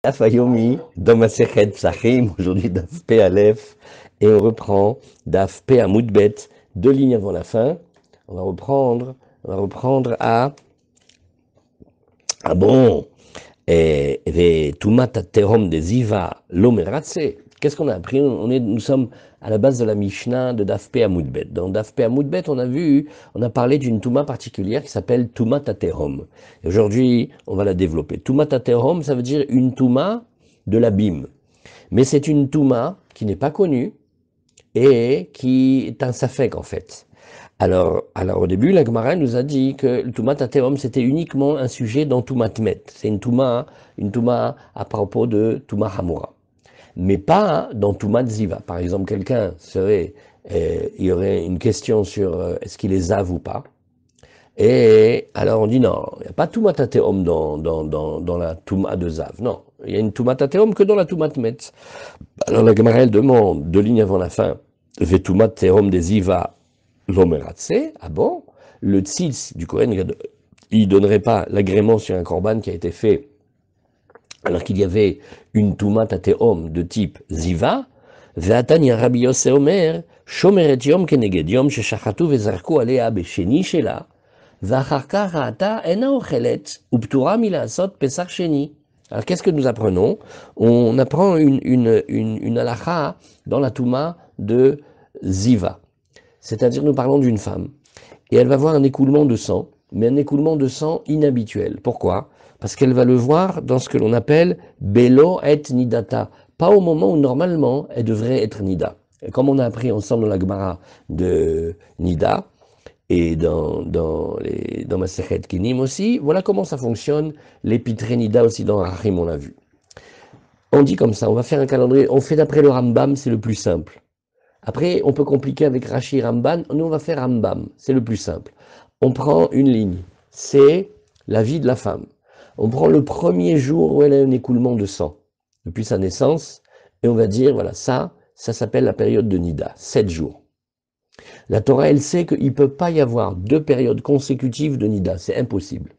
Daf Yomi, dans Masechet Psachim, aujourd'hui Daf P Aleph, et on reprend Daf P Amoudbet, 2 lignes avant la fin. On va reprendre à bon, et Tumat Terom de Ziva Lomeratse. Qu'est-ce qu'on a appris? Nous sommes à la base de la Mishnah de Daf P Amoudbet. Dans Daf P Amoudbet, on a parlé d'une Touma particulière qui s'appelle Tumat Terom. Aujourd'hui, on va la développer. Tumat Terom, ça veut dire une Touma de l'abîme. Mais c'est une Touma qui n'est pas connue et qui est un safek en fait. Alors au début, la Gemara nous a dit que le Tumat Terom, c'était uniquement un sujet dans Tumat Met. C'est une Touma à propos de Touma Hamura. Mais pas dans Tumat Ziva. Par exemple, quelqu'un il y aurait une question sur est-ce qu'il est Zav ou pas. Et alors on dit non, il n'y a pas Tumat Terom dans la Touma de Zav. Non, il y a une Tumat Terom que dans la Tumat Met. Alors la Gemara demande, 2 lignes avant la fin, Ve Tumat Terom de Ziva Lomeratse. Ah bon? Le tzitz du Kohen, il donnerait pas l'agrément sur un korban qui a été fait alors qu'il y avait une Tumat Terom de type Ziva. Ve'atanya Rabbi Yosef Omer, Shomeret Yom keneged Yom sheshachatu vezarku alea besheni shela. Alors, qu'est-ce que nous apprenons? On apprend une halakha dans la Touma de Ziva. C'est-à-dire, nous parlons d'une femme. Et elle va voir un écoulement de sang, mais un écoulement de sang inhabituel. Pourquoi? Parce qu'elle va le voir dans ce que l'on appelle Belo et Nidata. Pas au moment où, normalement, elle devrait être Nida. Et comme on a appris ensemble dans la Gemara de Nida, et dans Masechet Kenim aussi, voilà comment ça fonctionne, l'épîtré Nida aussi dans Rachim, on l'a vu. On dit comme ça, on va faire un calendrier, on fait d'après le Rambam, c'est le plus simple. Après, on peut compliquer avec Rashi Ramban, nous on va faire Rambam, c'est le plus simple. On prend une ligne, c'est la vie de la femme. On prend le premier jour où elle a un écoulement de sang, depuis sa naissance, et on va dire, voilà, ça s'appelle la période de Nida, 7 jours. La Torah, elle sait qu'il ne peut pas y avoir 2 périodes consécutives de Nida, c'est impossible.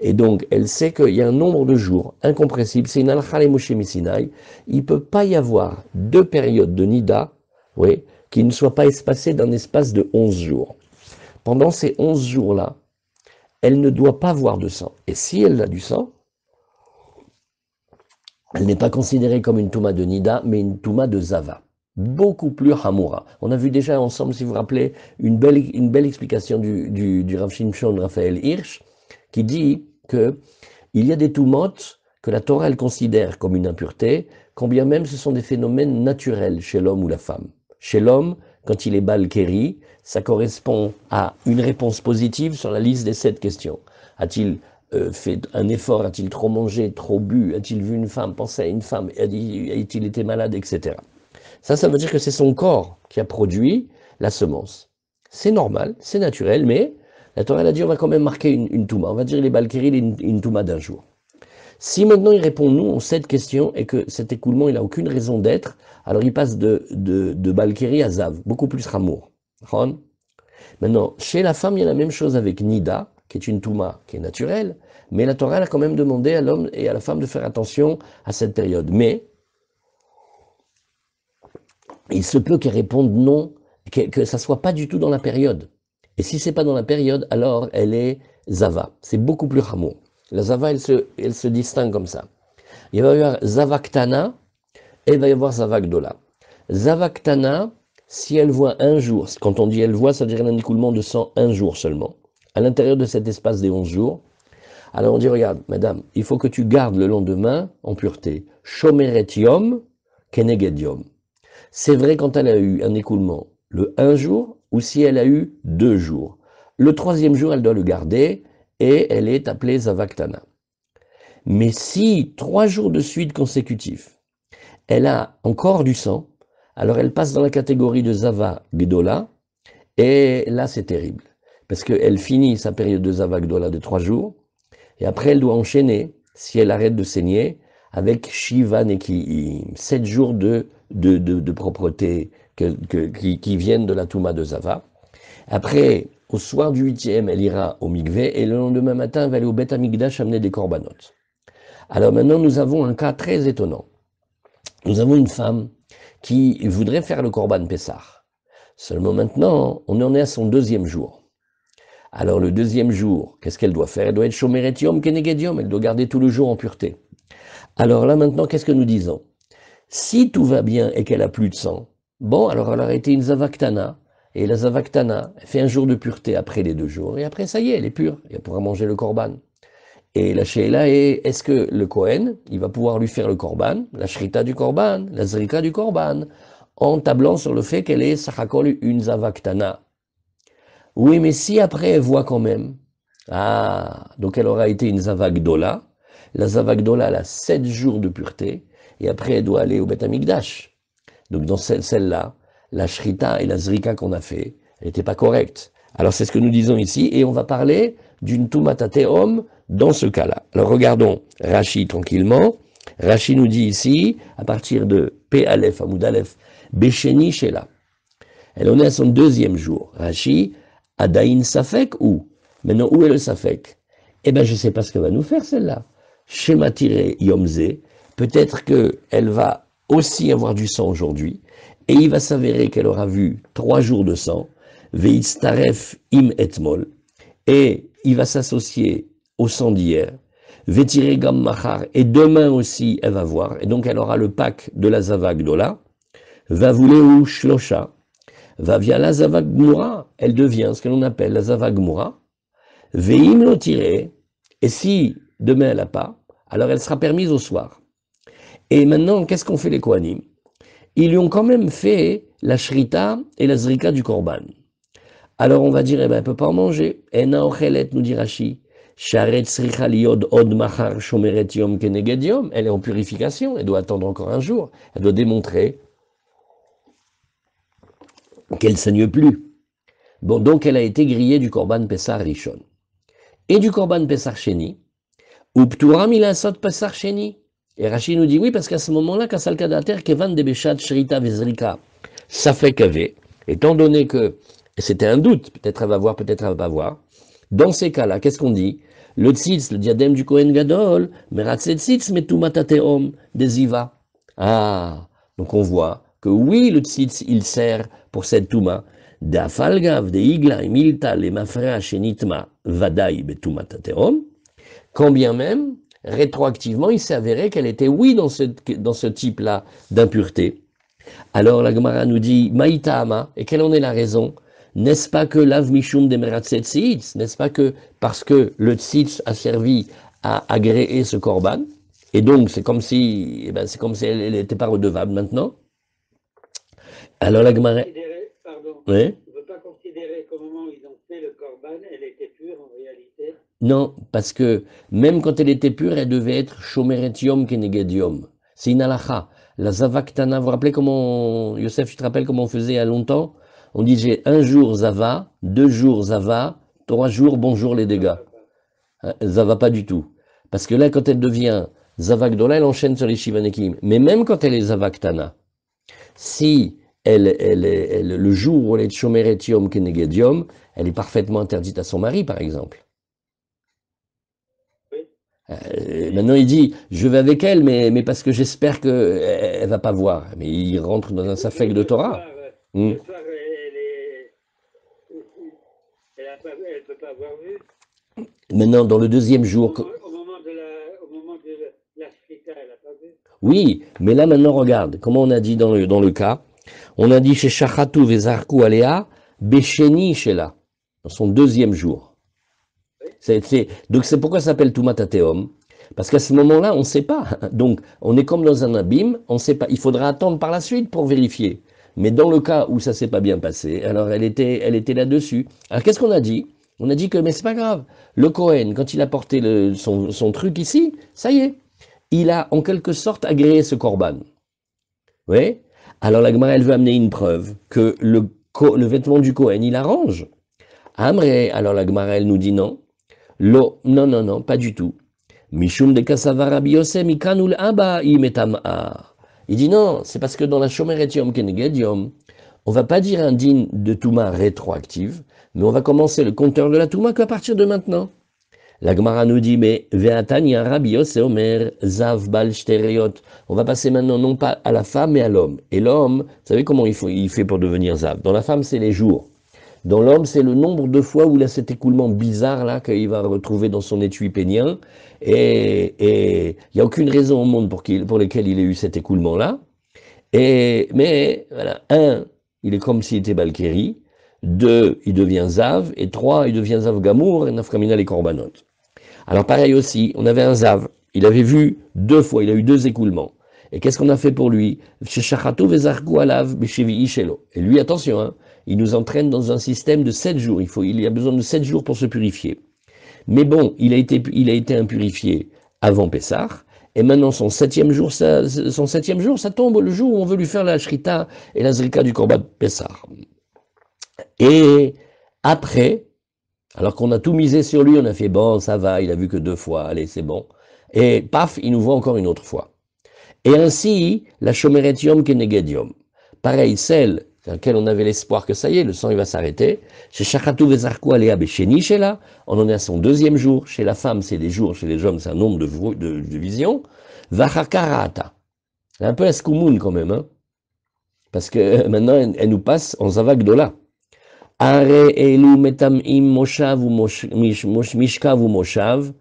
Et donc, elle sait qu'il y a un nombre de jours incompressible, c'est une halakha le Moshe Misinaï, il ne peut pas y avoir 2 périodes de Nida, oui, qui ne soient pas espacées d'un espace de 11 jours. Pendant ces 11 jours-là, elle ne doit pas voir de sang. Et si elle a du sang, elle n'est pas considérée comme une Touma de Nida, mais une Touma de Zava. Beaucoup plus Hamura. On a vu déjà ensemble, si vous vous rappelez, une belle explication du Rav Shimshon Raphaël Hirsch, qui dit que il y a des Toumot que la Torah elle considère comme une impureté, quand bien même ce sont des phénomènes naturels chez l'homme ou la femme. Chez l'homme, quand il est Balkeri, ça correspond à une réponse positive sur la liste des 7 questions. A-t-il fait un effort? A-t-il trop mangé, trop bu? A-t-il vu une femme, pensé à une femme? A-t-il été malade, etc. Ça veut dire que c'est son corps qui a produit la semence. C'est normal, c'est naturel, mais la Torah a dit on va quand même marquer une Touma. On va dire les Balkeri, une Touma d'un jour. Si maintenant il répond non aux 7 questions et que cet écoulement il n'a aucune raison d'être, alors il passe de Balkeri à Zav, beaucoup plus Ramour. Maintenant, chez la femme, il y a la même chose avec Nida, qui est une Touma qui est naturelle, mais la Torah a quand même demandé à l'homme et à la femme de faire attention à cette période. Mais il se peut qu'elle réponde non, que ça ne soit pas du tout dans la période. Et si ce n'est pas dans la période, alors elle est Zava. C'est beaucoup plus Ramour. La Zava, elle se distingue comme ça. Il va y avoir Zavaktana et il va y avoir Zavagdola. Zavaktana, si elle voit un jour, quand on dit elle voit, ça veut dire un écoulement de sang un jour seulement, à l'intérieur de cet espace des 11 jours. Alors on dit, regarde, madame, il faut que tu gardes le lendemain en pureté. Shomeret Yom, Keneged Yom. C'est vrai quand elle a eu un écoulement le 1 jour ou si elle a eu 2 jours. Le 3e jour, elle doit le garder et elle est appelée Zavaktana. Mais si 3 jours de suite consécutifs, elle a encore du sang, alors elle passe dans la catégorie de Zava Gdola et là c'est terrible. Parce qu'elle finit sa période de Zava Gdola de 3 jours et après elle doit enchaîner, si elle arrête de saigner, avec Shiva Neki, 7 jours de propreté qui viennent de la Touma de Zava. Après, au soir du 8e, elle ira au Mikvé et le lendemain matin, elle va aller au Beth Amikdash amener des korbanot. Alors maintenant, nous avons un cas très étonnant. Nous avons une femme qui voudrait faire le Korban Pessah. Seulement maintenant, on en est à son deuxième jour. Alors le deuxième jour, qu'est-ce qu'elle doit faire? Elle doit être Shomeret Yom Keneged Yom, elle doit garder tout le jour en pureté. Alors là maintenant, qu'est-ce que nous disons? Si tout va bien et qu'elle a plus de sang, bon, alors elle aurait été une Zavaktana, et la Zavaktana, elle fait un jour de pureté après les 2 jours, et après ça y est, elle est pure, et elle pourra manger le Korban. Et la Sheila est, est-ce que le Kohen, il va pouvoir lui faire le Korban, la Shrita du Korban, la Zrika du Korban, en tablant sur le fait qu'elle est Sachakol une Zavaktana. Oui, mais si après elle voit quand même, donc elle aura été une Zavagdola, la Zavagdola, elle a 7 jours de pureté, et après elle doit aller au Beth Amikdash. Donc dans celle-là, la Shrita et la Zrika qu'on a fait, elle n'était pas correcte. Alors c'est ce que nous disons ici, et on va parler d'une Tumatateom dans ce cas-là. Alors regardons Rashi tranquillement. Rashi nous dit ici, à partir de P Aleph, Amoud Aleph, Besheni Shela. Elle en est à son deuxième jour. Rashi, Adaïn Safek ou? Maintenant, où est le Safek? Eh bien, je ne sais pas ce qu'elle va nous faire, celle-là. Shema tiré Yomze. Peut-être qu'elle va aussi avoir du sang aujourd'hui. Et il va s'avérer qu'elle aura vu 3 jours de sang. Veitstaref im etmol. Et il va s'associer au sang d'hier. Vetiré gam machar. Et demain aussi, elle va voir. Et donc, elle aura le pack de la Zavagdola. Va voulez shlosha. Va via la Zavagmoura, elle devient ce que l'on appelle la Zavagmoura. Veim lo tiré, et si demain elle n'a pas, alors elle sera permise au soir. Et maintenant, qu'est-ce qu'ont fait les Kohanim? Ils lui ont quand même fait la Shrita et la Zrika du Korban. Alors on va dire, eh ben, elle ne peut pas en manger. Ena ochelet, nous dit Rashi. Sharet sricha liod od machar shomeret yom keneged yom. Elle est en purification, elle doit attendre encore un jour. Elle doit démontrer qu'elle ne saigne plus. Bon, donc elle a été grillée du Korban Pessah Rishon. Et du Korban Pessah Sheni, ou Ptura Milasot Pessah Sheni. Et Rachid nous dit oui, parce qu'à ce moment-là, Kassal Kadater, Kevan Debeshat, Shrita Vezrika, ça fait qu'avait, étant donné que c'était un doute, peut-être elle va voir, peut-être elle va pas voir, dans ces cas-là, qu'est-ce qu'on dit? Le tzitz, le diadème du Kohen Gadol, Meratze tzitz, Metumatateom, des Iva. Ah, donc on voit que oui, le tzitz, il sert pour cette Touma. D'afalgav, de igla, milta, les mafra, shenitma, vadaï, betumatateom, quand bien même, rétroactivement, il s'est avéré qu'elle était, oui, dans ce type-là d'impureté. Alors la Gemara nous dit, Maïtama, et quelle en est la raison? N'est-ce pas que l'av mishum demeratset tzitz? N'est-ce pas que parce que le tzitz a servi à agréer ce korban? Et donc, c'est comme si, c'est comme si elle n'était pas redevable maintenant. Alors la Gemara... Pardon, Oui? on ne peut pas considérer qu'au moment où ils ont fait le korban, elle était pure en réalité. Non, parce que même quand elle était pure, elle devait être Shomeret Yom Keneged Yom. C'est une halakha. La Zavaktana, vous vous rappelez comment, Youssef, tu te rappelles comment on faisait il y a longtemps? On disait 1 jour Zava, 2 jours Zava, 3 jours bonjour les dégâts. Zava pas du tout. Parce que là, quand elle devient Zavagdola, elle enchaîne sur les Shivanekim. Mais même quand elle est Zavaktana, si le jour où elle est Shomeret Yom Keneged Yom, elle est parfaitement interdite à son mari, par exemple. Maintenant, il dit, je vais avec elle, mais parce que j'espère qu'elle ne va pas voir. Mais il rentre dans un safek de Torah. Le soir, elle ne peut pas avoir vu. Maintenant, dans le deuxième jour... Au moment de la shrita, elle n'a pas vu. Oui, mais là, maintenant, regarde, comment on a dit dans le cas, on a dit chez Shachatu Vezarku Alea, Besheni Shela, dans son deuxième jour. Donc c'est pourquoi ça s'appelle Tumatateom. Parce qu'à ce moment-là, on ne sait pas. Donc, on est comme dans un abîme, on ne sait pas. Il faudra attendre par la suite pour vérifier. Mais dans le cas où ça ne s'est pas bien passé, alors elle était là-dessus. Alors, qu'est-ce qu'on a dit? On a dit que, mais c'est pas grave. Le Kohen, quand il a porté son truc ici, ça y est. Il a, en quelque sorte, agréé ce korban. Oui? Alors, la Gemara, elle veut amener une preuve que le vêtement du Kohen, il arrange. Amré, alors la Gemara, elle nous dit non. Non, pas du tout. Mishum de Kasavara Biose Mikanul Abba Imetama. Il dit non, c'est parce que dans la Shomeret Yom Keneged Yom, on va pas dire un din de Touma rétroactive, mais on va commencer le compteur de la Touma qu'à partir de maintenant. La Gemara nous dit, mais Ve'atanya Rabbi Yossé Omer, Zav Bal Shteriot. On va passer maintenant non pas à la femme, mais à l'homme. Et l'homme, vous savez comment il fait pour devenir Zav? Dans la femme, c'est les jours. Dans l'homme, c'est le nombre de fois où il a cet écoulement bizarre là qu'il va retrouver dans son étui pénien. Et il n'y a aucune raison au monde pour lesquelles il ait eu cet écoulement là. Mais voilà, un, il est comme s'il était Balkéri. Deux, il devient Zav. Et trois, il devient Zav Gamour et Nafkamina les Korbanot. Alors pareil aussi, on avait un Zav. Il avait vu 2 fois, il a eu 2 écoulements. Et qu'est-ce qu'on a fait pour lui? Et lui, attention, hein, il nous entraîne dans un système de 7 jours. Il y a besoin de 7 jours pour se purifier. Mais bon, il a été impurifié avant Pessah. Et maintenant, son septième jour, ça tombe le jour où on veut lui faire la shrita et la zrika du korban Pessah. Et après, alors qu'on a tout misé sur lui, on a fait bon, ça va, il a vu que 2 fois, allez, c'est bon. Et paf, il nous voit encore une autre fois. Et ainsi, la Shomeret Yom Keneged Yom. Pareil, celle dans laquelle on avait l'espoir que ça y est, le sang il va s'arrêter. Chez Shachatu Vezarku Alea Besheni Shela, on en est à son 2e jour. Chez la femme, c'est des jours, chez les hommes, c'est un nombre de visions. Vachakarata. C'est un peu Eskumun quand même, hein. Parce que maintenant, elle nous passe en Zavagdola. Are elu metamim moshav ou mishkav ou moshav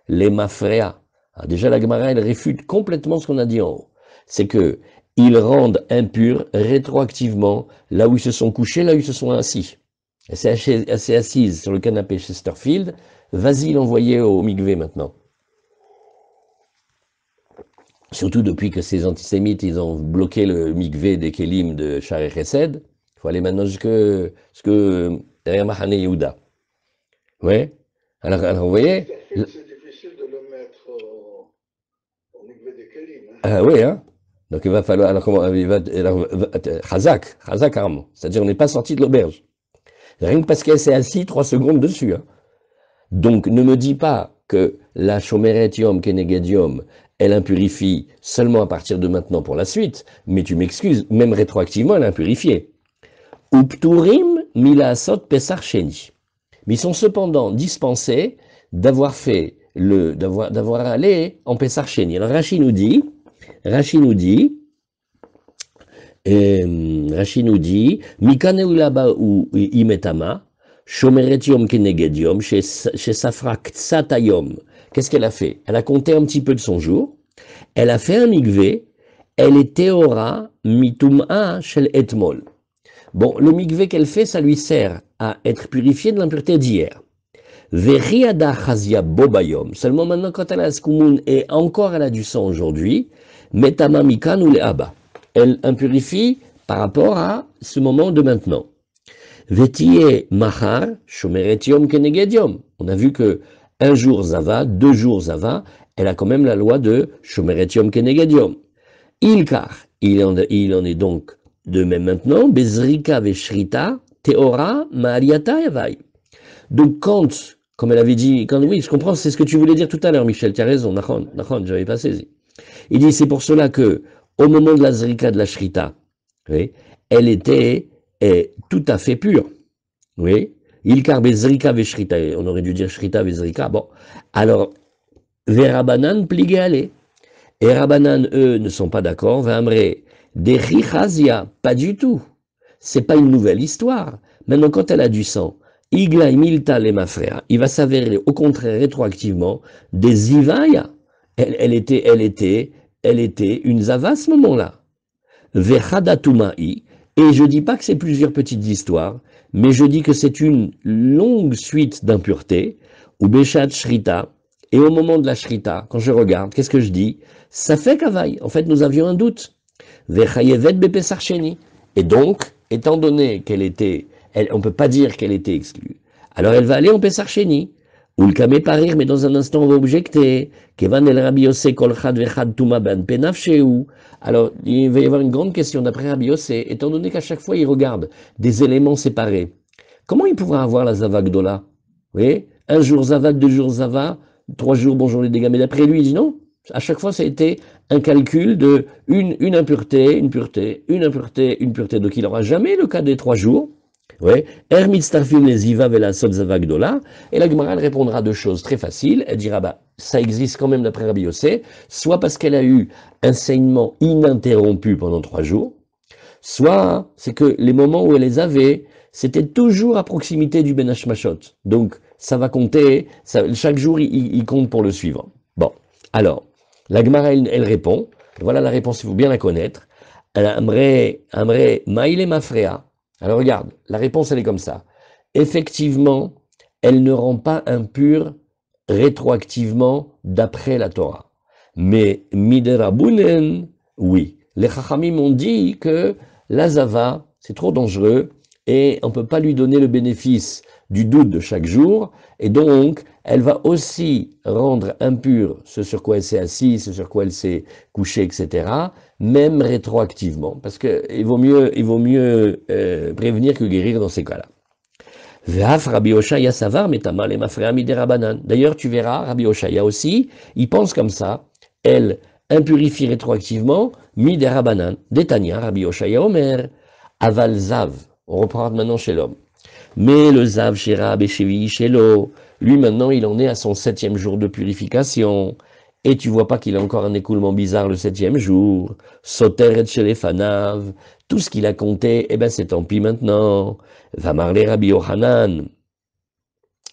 les mafrea. Déjà la Gemara elle réfute complètement ce qu'on a dit en haut. C'est que ils rendent impurs rétroactivement là où ils se sont couchés, là où ils se sont assis. Elle s'est assise sur le canapé Chesterfield. Vas-y l'envoyer au mikvé maintenant. Surtout depuis que ces antisémites ils ont bloqué le mikvé des Kélim de Sha'arei Chesed. Il faut aller maintenant jusque derrière Mahane Yehuda. Oui. Alors vous voyez. C'est difficile de le mettre au mikvé des Kélim. Hein. Ah oui, hein. Donc il va falloir. Alors comment Chazak Armand. C'est-à-dire on n'est pas sorti de l'auberge. Rien que parce qu'elle s'est assise 3 secondes dessus. Hein. Donc ne me dis pas que la Shomeret Yom Keneged Yom, elle impurifie seulement à partir de maintenant pour la suite. Mais tu m'excuses, même rétroactivement, elle a impurifié. Upturim milasot pesach sheni. Mais ils sont cependant dispensés d'avoir allé en pesach sheni. Alors Rashi nous dit, Mikaneulaba ou imetama, shomeret yom keneged yom, chez Safra Ktsatayom. Qu'est-ce qu'elle a fait? Elle a compté un petit peu de son jour, elle a fait un mikvé, elle est théora mitum'a shel etmol. Bon, le mikvé qu'elle fait, ça lui sert à être purifiée de l'impureté d'hier. Veriada chazia bobayom. Seulement maintenant, quand elle a skoumoun et encore elle a du sang aujourd'hui, metama mikan ou le aba. Elle impurifie par rapport à ce moment de maintenant. Vetie mahar shomeret yom keneged yom. On a vu que 1 jour zava, 2 jours zava, elle a quand même la loi de shomeret yom keneged yom. Ilkar, il en est donc de même maintenant, Bezrika Veshrita, Teora, Mariata Yavai. Donc quand, comme elle avait dit, oui, je comprends, c'est ce que tu voulais dire tout à l'heure, Michel, tu as raison, Nachon, j'avais pas saisi. Il dit, c'est pour cela que, au moment de la Zrika de la Shrita, oui, elle était tout à fait pure. Oui, Ilkar Bezrika Veshrita, on aurait dû dire Shrita Bezrika, bon. Alors, Verabanan Pligale. Et Rabanan, eux, ne sont pas d'accord, Vamre, des Richazia, pas du tout. C'est pas une nouvelle histoire. Maintenant, quand elle a du sang, Igla Milta les mafrea, il va s'avérer au contraire rétroactivement des Ivaya. Elle était une Zava à ce moment-là. Vechadatumai, et je dis pas que c'est plusieurs petites histoires, mais je dis que c'est une longue suite d'impuretés, ou Beshat Shrita, et au moment de la Shrita, quand je regarde, qu'est-ce que je dis? Ça fait Kavaï. En fait, nous avions un doute. Et donc, étant donné qu'elle était, on ne peut pas dire qu'elle était exclue, alors elle va aller en Pesach Sheni. Ou le Kamé Parir, mais dans un instant on va objecter. Alors, il va y avoir une grande question d'après Rabbi Yossé, étant donné qu'à chaque fois il regarde des éléments séparés. Comment il pourra avoir la Zavagdola? Vous voyez, 1 jour Zava, 2 jours Zava, 3 jours bonjour les dégâts. Mais d'après lui, il dit non. À chaque fois, ça a été un calcul de une impureté, une pureté, une impureté, une pureté. Donc il n'aura jamais le cas des 3 jours. Ouais. Er mitztarfim les ziva vela sod zava gdola. Et la Gemara, elle répondra deux choses très faciles. Elle dira, bah, ça existe quand même d'après Rabbi Yossé, soit parce qu'elle a eu un saignement ininterrompu pendant 3 jours, soit c'est que les moments où elle les avait, c'était toujours à proximité du Ben Hashmashot. Donc, ça va compter, chaque jour, il compte pour le suivant. Bon, alors, la Gemara, elle répond. Voilà la réponse, il faut bien la connaître. Amre, maïle mafrea. Alors regarde, la réponse elle est comme ça. Effectivement, elle ne rend pas impur rétroactivement d'après la Torah. Mais miderabunen, oui. Les Chachamim ont dit que la zava, c'est trop dangereux et on ne peut pas lui donner le bénéfice du doute de chaque jour. Et donc, elle va aussi rendre impur ce sur quoi elle s'est assise, ce sur quoi elle s'est couchée, etc., même rétroactivement, parce qu'il vaut mieux prévenir que guérir dans ces cas-là. D'ailleurs, tu verras, Rabbi Oshaya aussi, il pense comme ça, elle impurifie rétroactivement, miderabanan, Détania, Rabbi Oshaya Omer, aval zav, on reprend maintenant chez l'homme. Mais le zav shera beshevi shelo, lui maintenant il en est à son 7e jour de purification, et tu vois pas qu'il a encore un écoulement bizarre le 7e jour, soter et shelefanav, tout ce qu'il a compté, eh ben c'est tant pis maintenant. Va marler Rabbi Yochanan.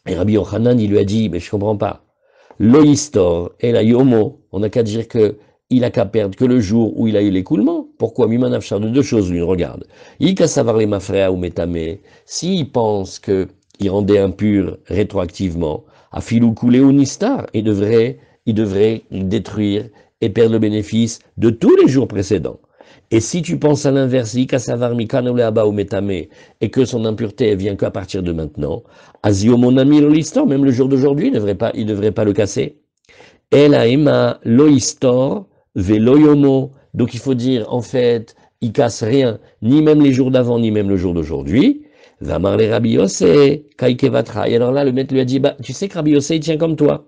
Et Rabbi Yochanan, il lui a dit, mais je comprends pas. Lo histor et la yomo, on n'a qu'à dire que il a qu'à perdre que le jour où il a eu l'écoulement. Pourquoi? Mimanafchar de deux choses, lui, regarde. Il qu'à savoir les mafréa ou métamé. S'il pense que il rendait impur rétroactivement, à filou coulé ou nistar, il devrait détruire et perdre le bénéfice de tous les jours précédents. Et si tu penses à l'inverse, et que son impureté elle vient qu'à partir de maintenant, Azio mon ami l'histoire, même le jour d'aujourd'hui, il devrait pas le casser. Elaima lohistor veloyomo. Donc il faut dire, en fait, il casse rien, ni même les jours d'avant, ni même le jour d'aujourd'hui. Va marler Rabbi Yossé, kaikevatra. Et alors là, le maître lui a dit, bah, tu sais que Rabbi Yossé, il tient comme toi.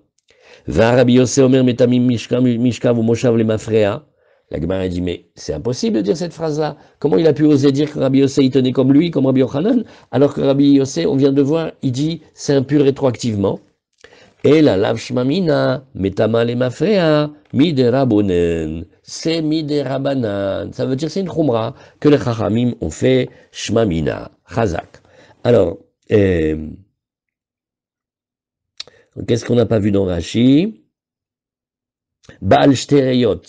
Va Rabbi Yossé omer metamim mishkav ou moshav le mafrea. La Gemara a dit, mais c'est impossible de dire cette phrase-là. Comment il a pu oser dire que Rabbi Yossé, il tenait comme lui, comme Rabbi Yochanan, alors que Rabbi Yossé, on vient de voir, il dit, c'est impur rétroactivement. Et la lav shmamina, metama le mafrea, miderabonen. C'est miderabanan. Ça veut dire, c'est une chumra que les chachamim ont fait shmamina, chazak. Alors, qu'est-ce qu'on n'a pas vu dans Rashi? Baal shtereyot.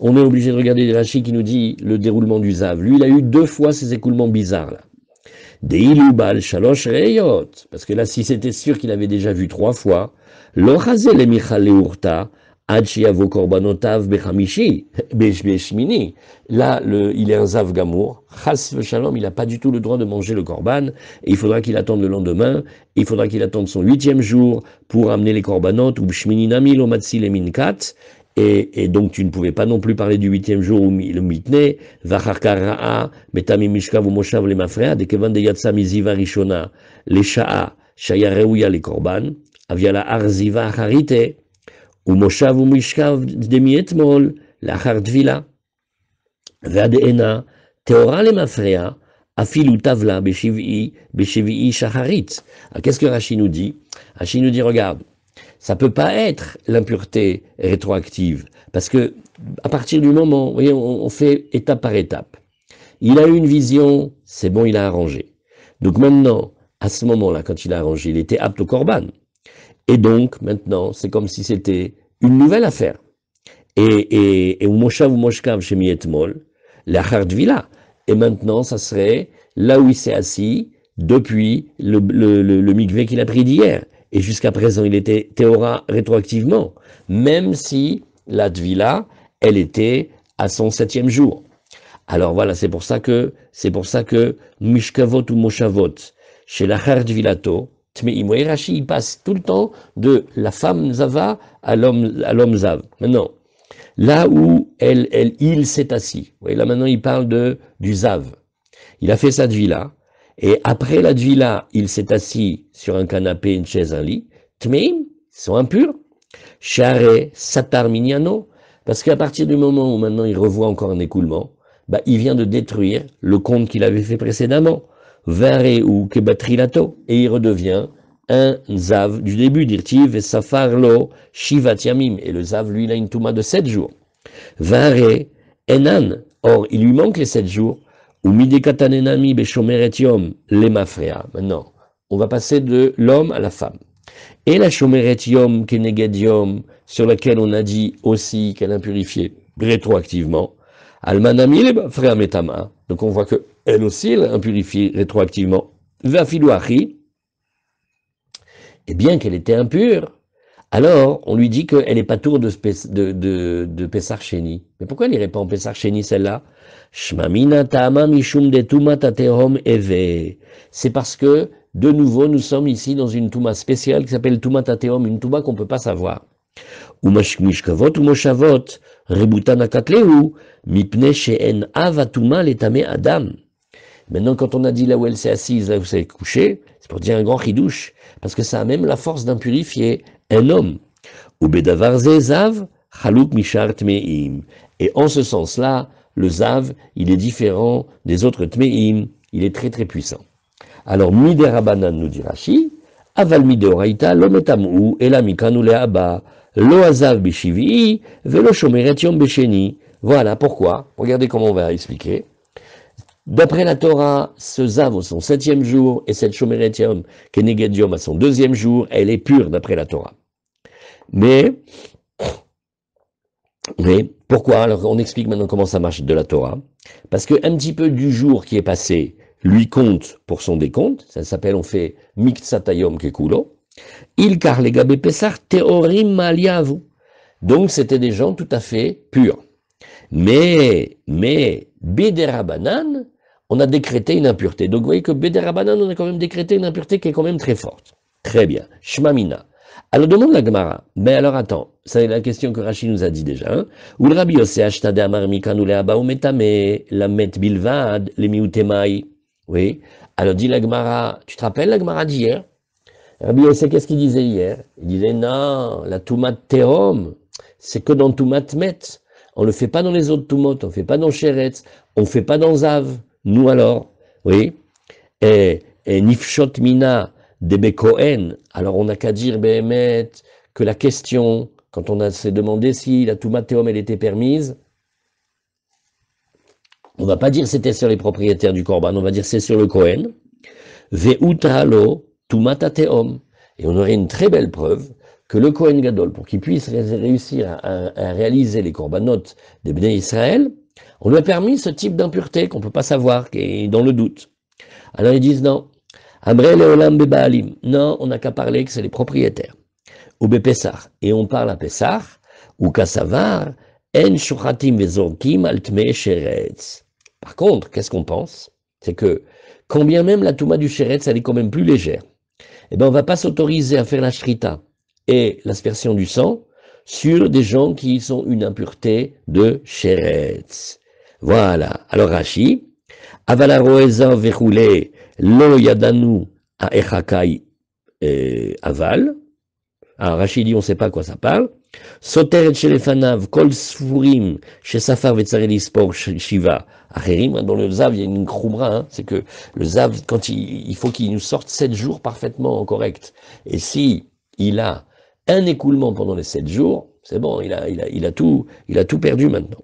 On est obligé de regarder les Rashi qui nous dit le déroulement du Zav. Lui, il a eu 2 fois ces écoulements bizarres là. Deilu Baal shalosh reyot. Parce que là, si c'était sûr qu'il avait déjà vu 3 fois, lo chazel le michal leurta, ad shiavo korbanotav bechamishi, beshmini. Là, il est un Zav gamour. Chas v'shalom, il n'a pas du tout le droit de manger le korban. Et il faudra qu'il attende le lendemain. Il faudra qu'il attende son 8e jour pour amener les korbanot, ou bshmini nami lo matzi le minkat. Et donc tu ne pouvais pas non plus parler du 8e jour où le mitne, vacharkara'a, metami mishkav ou moshav le mafrea, de kevan de yatsa miziva rishona, le sha'a, shaya reuya le korban, aviala arziva acharite, ou moshav ou mishkav de mietmol, l'achar dvila, ve'adeena, teora le mafrea, afilu tavla, beshevi'i shacharit. Qu'est-ce que Rashi nous dit? Rashi nous dit, regarde, ça peut pas être l'impureté rétroactive, parce que à partir du moment, vous voyez, on fait étape par étape. Il a eu une vision, c'est bon, il a arrangé. Donc maintenant, à ce moment-là, quand il a arrangé, il était apte au korban. Et donc maintenant, c'est comme si c'était une nouvelle affaire. Et moshav ou moshkav chez mietmol, la vila. Et maintenant, ça serait là où il s'est assis depuis le mikvé qu'il a pris d'hier. Et jusqu'à présent, il était théora rétroactivement, même si la tvila, elle était à son 7e jour. Alors voilà, c'est pour ça que mishkavot ou moshavot, chez la tvilato, tmeim, et Rashi, il passe tout le temps de la femme zava à l'homme zav. Maintenant, là où il s'est assis, vous voyez, là maintenant il parle du zav. Il a fait sa tvila. Et après la dvila, il s'est assis sur un canapé, une chaise, un lit. Tmeim, ils sont impurs. Share, satar minyano. Parce qu'à partir du moment où maintenant il revoit encore un écoulement, bah, il vient de détruire le compte qu'il avait fait précédemment. Vare ou kebatrilato, et il redevient un zav du début, dirtiv, et safarlo, shivat yamim, et le zav, lui, il a une touma de 7 jours. Vare, enan, or, il lui manque les 7 jours, ou midekatanenami beshomeret yom, lemafrea. Maintenant, on va passer de l'homme à la femme. Et la shomeret yom, keneged yom, sur laquelle on a dit aussi qu'elle impurifiait rétroactivement, almanami lemafrea metama, donc on voit que elle aussi, elle impurifie rétroactivement. Vafilouachi, et bien qu'elle était impure, alors on lui dit qu'elle n'est pas tour de Pessar Sheni. Mais pourquoi elle n'irait pas en Pessar Sheni celle-là? Shmamina ta'ama mishum de tumat atehom eve. C'est parce que, de nouveau, nous sommes ici dans une touma spéciale qui s'appelle tumat atehom, une touma qu'on ne peut pas savoir. Umashmishkavot umoshavot, rebutan akatleu, mipne she'en avatuma letame adam. Maintenant, quand on a dit là où elle s'est assise, là où elle s'est couchée, c'est pour dire un grand chidouche, parce que ça a même la force d'impurifier un homme. Ubedavar ze zav, chaluk mishar tmeim. Et en ce sens-là, le zav, il est différent des autres tmeim, il est très très puissant. Alors, mide rabanan nous dit Rashi, aval mide oraita, lo metamu, ela mikanu leaba, lo azav bishivi, velo shomeret yom besheni. Voilà pourquoi, regardez comment on va expliquer. D'après la Torah, ce zav au son 7e jour et cette shomeret yom keneged yom à son 2e jour, elle est pure d'après la Torah. Mais pourquoi? Alors on explique maintenant comment ça marche de la Torah. Parce que un petit peu du jour qui est passé lui compte pour son décompte, ça s'appelle, on fait miktsatayom kekulo, il kar legabe pesach teorim maliavu. Donc c'était des gens tout à fait purs. Mais Bédérabanan, on a décrété une impureté. Donc vous voyez que Bédérabanan, on a quand même décrété une impureté qui est quand même très forte. Très bien. Shmamina. Alors demande la Gemara. Mais alors attends, c'est la question que Rashi nous a dit déjà. Ou le Rabbi Yosef ashtade amar mikanu leaba ou metame la met bilvad le miutemai. Oui. Alors dit la Gemara, tu te rappelles la Gemara d'hier? Rabbi Yosef, qu'est-ce qu'il disait hier? Il disait non, la tumat tehom, c'est que dans tumat met. On ne le fait pas dans les autres tumot, on ne fait pas dans Sheretz, on ne fait pas dans Zav. Nous alors, oui. Et Nifshot Mina de Kohen. Alors on n'a qu'à dire Behemet que la question, quand on s'est demandé si la Tumat Teom elle était permise, on ne va pas dire c'était sur les propriétaires du Korban, on va dire c'est sur le Kohen. Veutralo Tumat Teom. Et on aurait une très belle preuve que le Kohen Gadol, pour qu'il puisse réussir à réaliser les korbanot des Bnei Israël, on lui a permis ce type d'impureté qu'on ne peut pas savoir, qui est dans le doute. Alors ils disent non. Amre leolam bebaalim. Non, on n'a qu'à parler que c'est les propriétaires. Ou bepessar. Et on parle à Pessah, ou kasavar, en shuchatim vezorkim altme sheretz. Par contre, qu'est-ce qu'on pense? C'est que, quand bien même la touma du sheretz, elle est quand même plus légère, eh bien on ne va pas s'autoriser à faire la shrita et l'aspersion du sang sur des gens qui sont une impureté de sheretz. Voilà. Alors Rashi, avala roeza vechoule lo yadanu a echakai aval. Alors Rashi dit on ne sait pas quoi ça parle. Soteret shelefanav kol sfurim chez safar vetzareli spor shiva acherim. Dans le zav il y a une khumra, hein, c'est que le zav quand il faut qu'il nous sorte 7 jours parfaitement correct. Et si il a un écoulement pendant les 7 jours, c'est bon, il a tout perdu maintenant.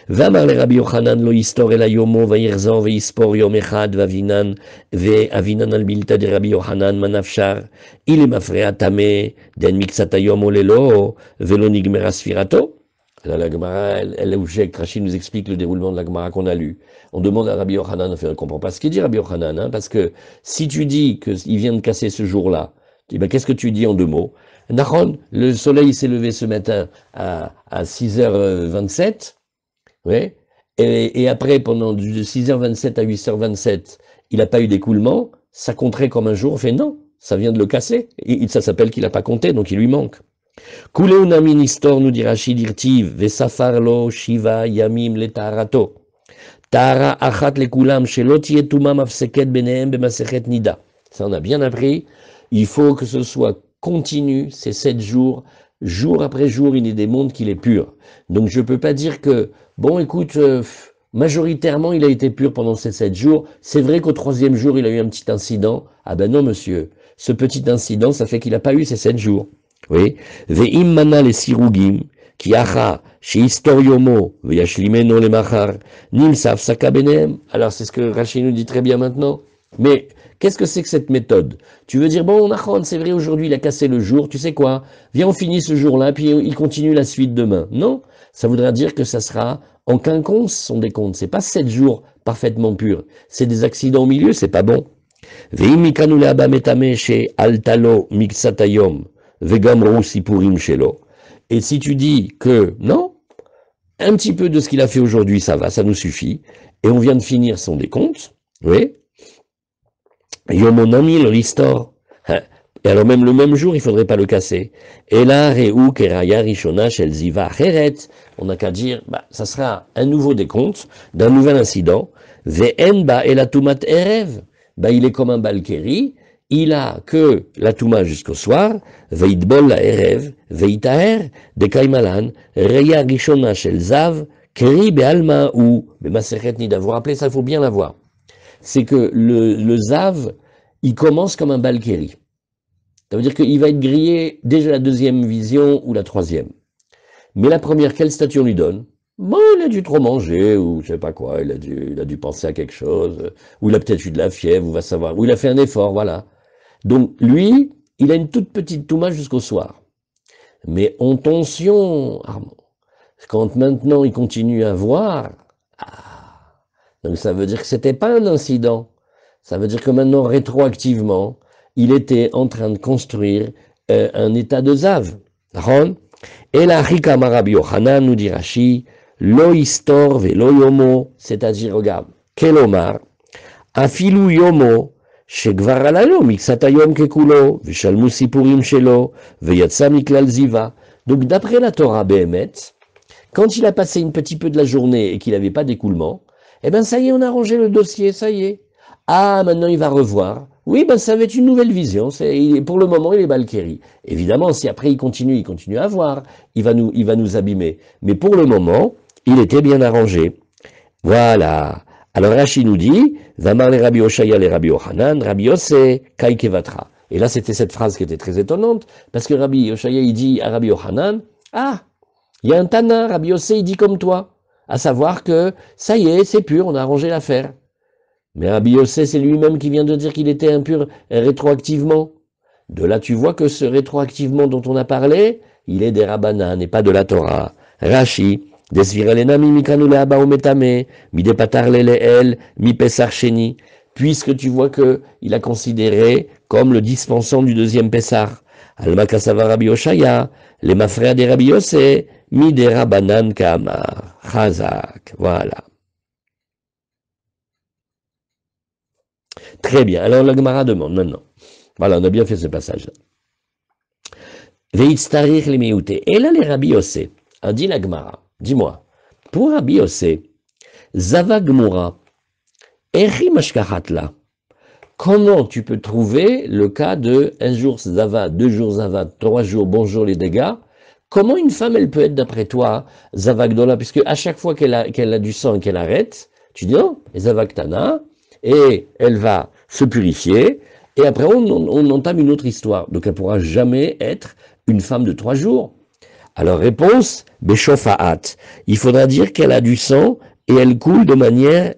Vamar le Rabbi Yochanan lo histor el ayomo vayirzor veispor yom echad vavinan ve'avinan al bilta de Rabbi Yochanan manafshar il est mafrea tame den mixat ayom olelo velo nigmera sfirato. Là, la Gemara, elle objecte, Rashi nous explique le déroulement de la Gemara qu'on a lu. On demande à Rabbi Yochanan, on ne comprend pas ce qu'il dit Rabbi Yochanan, hein, parce que si tu dis qu'il vient de casser ce jour-là, ben, qu'est-ce que tu dis en 2 mots? Nachon, le soleil s'est levé ce matin à 6h27, oui, et après, pendant de 6h27 à 8h27, il n'a pas eu d'écoulement, ça compterait comme un jour, on fait non, ça vient de le casser, et ça s'appelle qu'il n'a pas compté, donc il lui manque. Kuleu ministor nous dit Rashi dirtiv, vesafarlo shiva yamim le taharato. Tahara achat le kulam shelo tiye tuma mafseket benehem bemasechet nida. Ça on a bien appris, il faut que ce soit continue ces 7 jours, jour après jour, il est des mondes qu'il est pur. Donc je ne peux pas dire que, bon écoute, majoritairement, il a été pur pendant ces 7 jours. C'est vrai qu'au 3e jour, il a eu un petit incident. Ah ben non, monsieur. Ce petit incident, ça fait qu'il n'a pas eu ces 7 jours. Oui. Ve'im mana le sirugim, ki acha, she historiomo, ve'yashlimeno le machar, nimsaf sakabenem. Alors, c'est ce que Rashi nous dit très bien maintenant. Mais, qu'est-ce que c'est que cette méthode? Tu veux dire, bon, Nachon, c'est vrai, aujourd'hui, il a cassé le jour, tu sais quoi? Viens, on finit ce jour-là, puis il continue la suite demain. Non. Ça voudra dire que ça sera en quinconce son décompte. C'est pas 7 jours parfaitement purs. C'est des accidents au milieu, c'est pas bon. Et si tu dis que non, un petit peu de ce qu'il a fait aujourd'hui, ça va, ça nous suffit, et on vient de finir son décompte, oui, Yomonami le restore. Et alors même le même jour, il faudrait pas le casser. Et là, Réou, Keraya, Rishona, Shelziva, Heret, on n'a qu'à dire, bah, ça sera un nouveau décompte d'un nouvel incident. Ve'en ba elatumat erev. Bah, il est comme un balkeri. Il a que la touma jusqu'au soir. Ve'itbol la erev. Ve'itaher. De kaimalan. Reya Rishona, Shelzav. Keri be'alma ou. Mais Maseret Nida. Vous vous rappelez, ça, il faut bien l'avoir. C'est que le zav, il commence comme un balkeri. Ça veut dire qu'il va être grillé déjà la 2e vision ou la 3e. Mais la première, quel statut on lui donne? Bon, il a dû trop manger, ou je sais pas quoi, il a dû penser à quelque chose, ou il a peut-être eu de la fièvre, ou va savoir, ou il a fait un effort, voilà. Donc, lui, il a une toute petite touma jusqu'au soir. Mais en tension, Armand, quand maintenant il continue à voir, donc ça veut dire que c'était pas un incident. Ça veut dire que maintenant, rétroactivement, il était en train de construire un état de zav. Et la Hikama Rabbi Yochanan nous dit Rashi, lo histor ve lo yomo, c'est-à-dire, regarde, kelomar, afilu yomo, shekvar alalo, miksatayom kekulo, veshalmu sipurim shelo, veyatsa miklal ziva. Donc, d'après la Torah Behemet, quand il a passé un petit peu de la journée et qu'il n'avait pas d'écoulement, eh ben, ça y est, on a rangé le dossier, ça y est. Ah, maintenant il va revoir. Oui, ben ça va être une nouvelle vision. Pour le moment, il est balkeri. Évidemment, si après il continue à voir, il va nous abîmer. Mais pour le moment, il était bien arrangé. Voilà. Alors Rashi nous dit, Vamar les Rabbi Oshaya les Rabbi Ochanan, Rabbi Yossé, Kai Kevatra. Et là, c'était cette phrase qui était très étonnante, parce que Rabbi Oshaya, il dit à Rabbi Ochanan, ah, il y a un Tana, Rabbi Yossé, il dit comme toi. À savoir que, ça y est, c'est pur, on a arrangé l'affaire. Mais Rabbi Yossé, c'est lui-même qui vient de dire qu'il était impur rétroactivement. De là, tu vois que ce rétroactivement dont on a parlé, il est des Rabbanan et pas de la Torah. Rashi, Desvirelena mi mikanu leaba ometame, mi depatar leleel, mi pesar sheni, puisque tu vois que il a considéré comme le dispensant du 2e Pessar. Alma kasava Rabbi Oshaya, les mafrères des Rabbi Yossé, mi de Rabbanan kamar. Chazak. Voilà. Très bien. Alors la Gemara demande maintenant. Voilà, on a bien fait ce passage-là. Ve'itztarich les miouté. Et là, les Rabbi Yossé, a dit la Gemara. Dis-moi, pour Rabbi Yossé, Zava Gmura, Eri Mashkachatla, comment tu peux trouver le cas de 1 jour Zava, 2 jours Zava, 3 jours, bonjour les dégâts? Comment une femme, elle peut être, d'après toi, Zava Gdola, puisque à chaque fois qu'elle a du sang et qu'elle arrête, tu dis non, Zava Ktana, et elle va se purifier, et après on entame une autre histoire. Donc elle ne pourra jamais être une femme de 3 jours. Alors réponse, Beshofaat. Il faudra dire qu'elle a du sang et elle coule de manière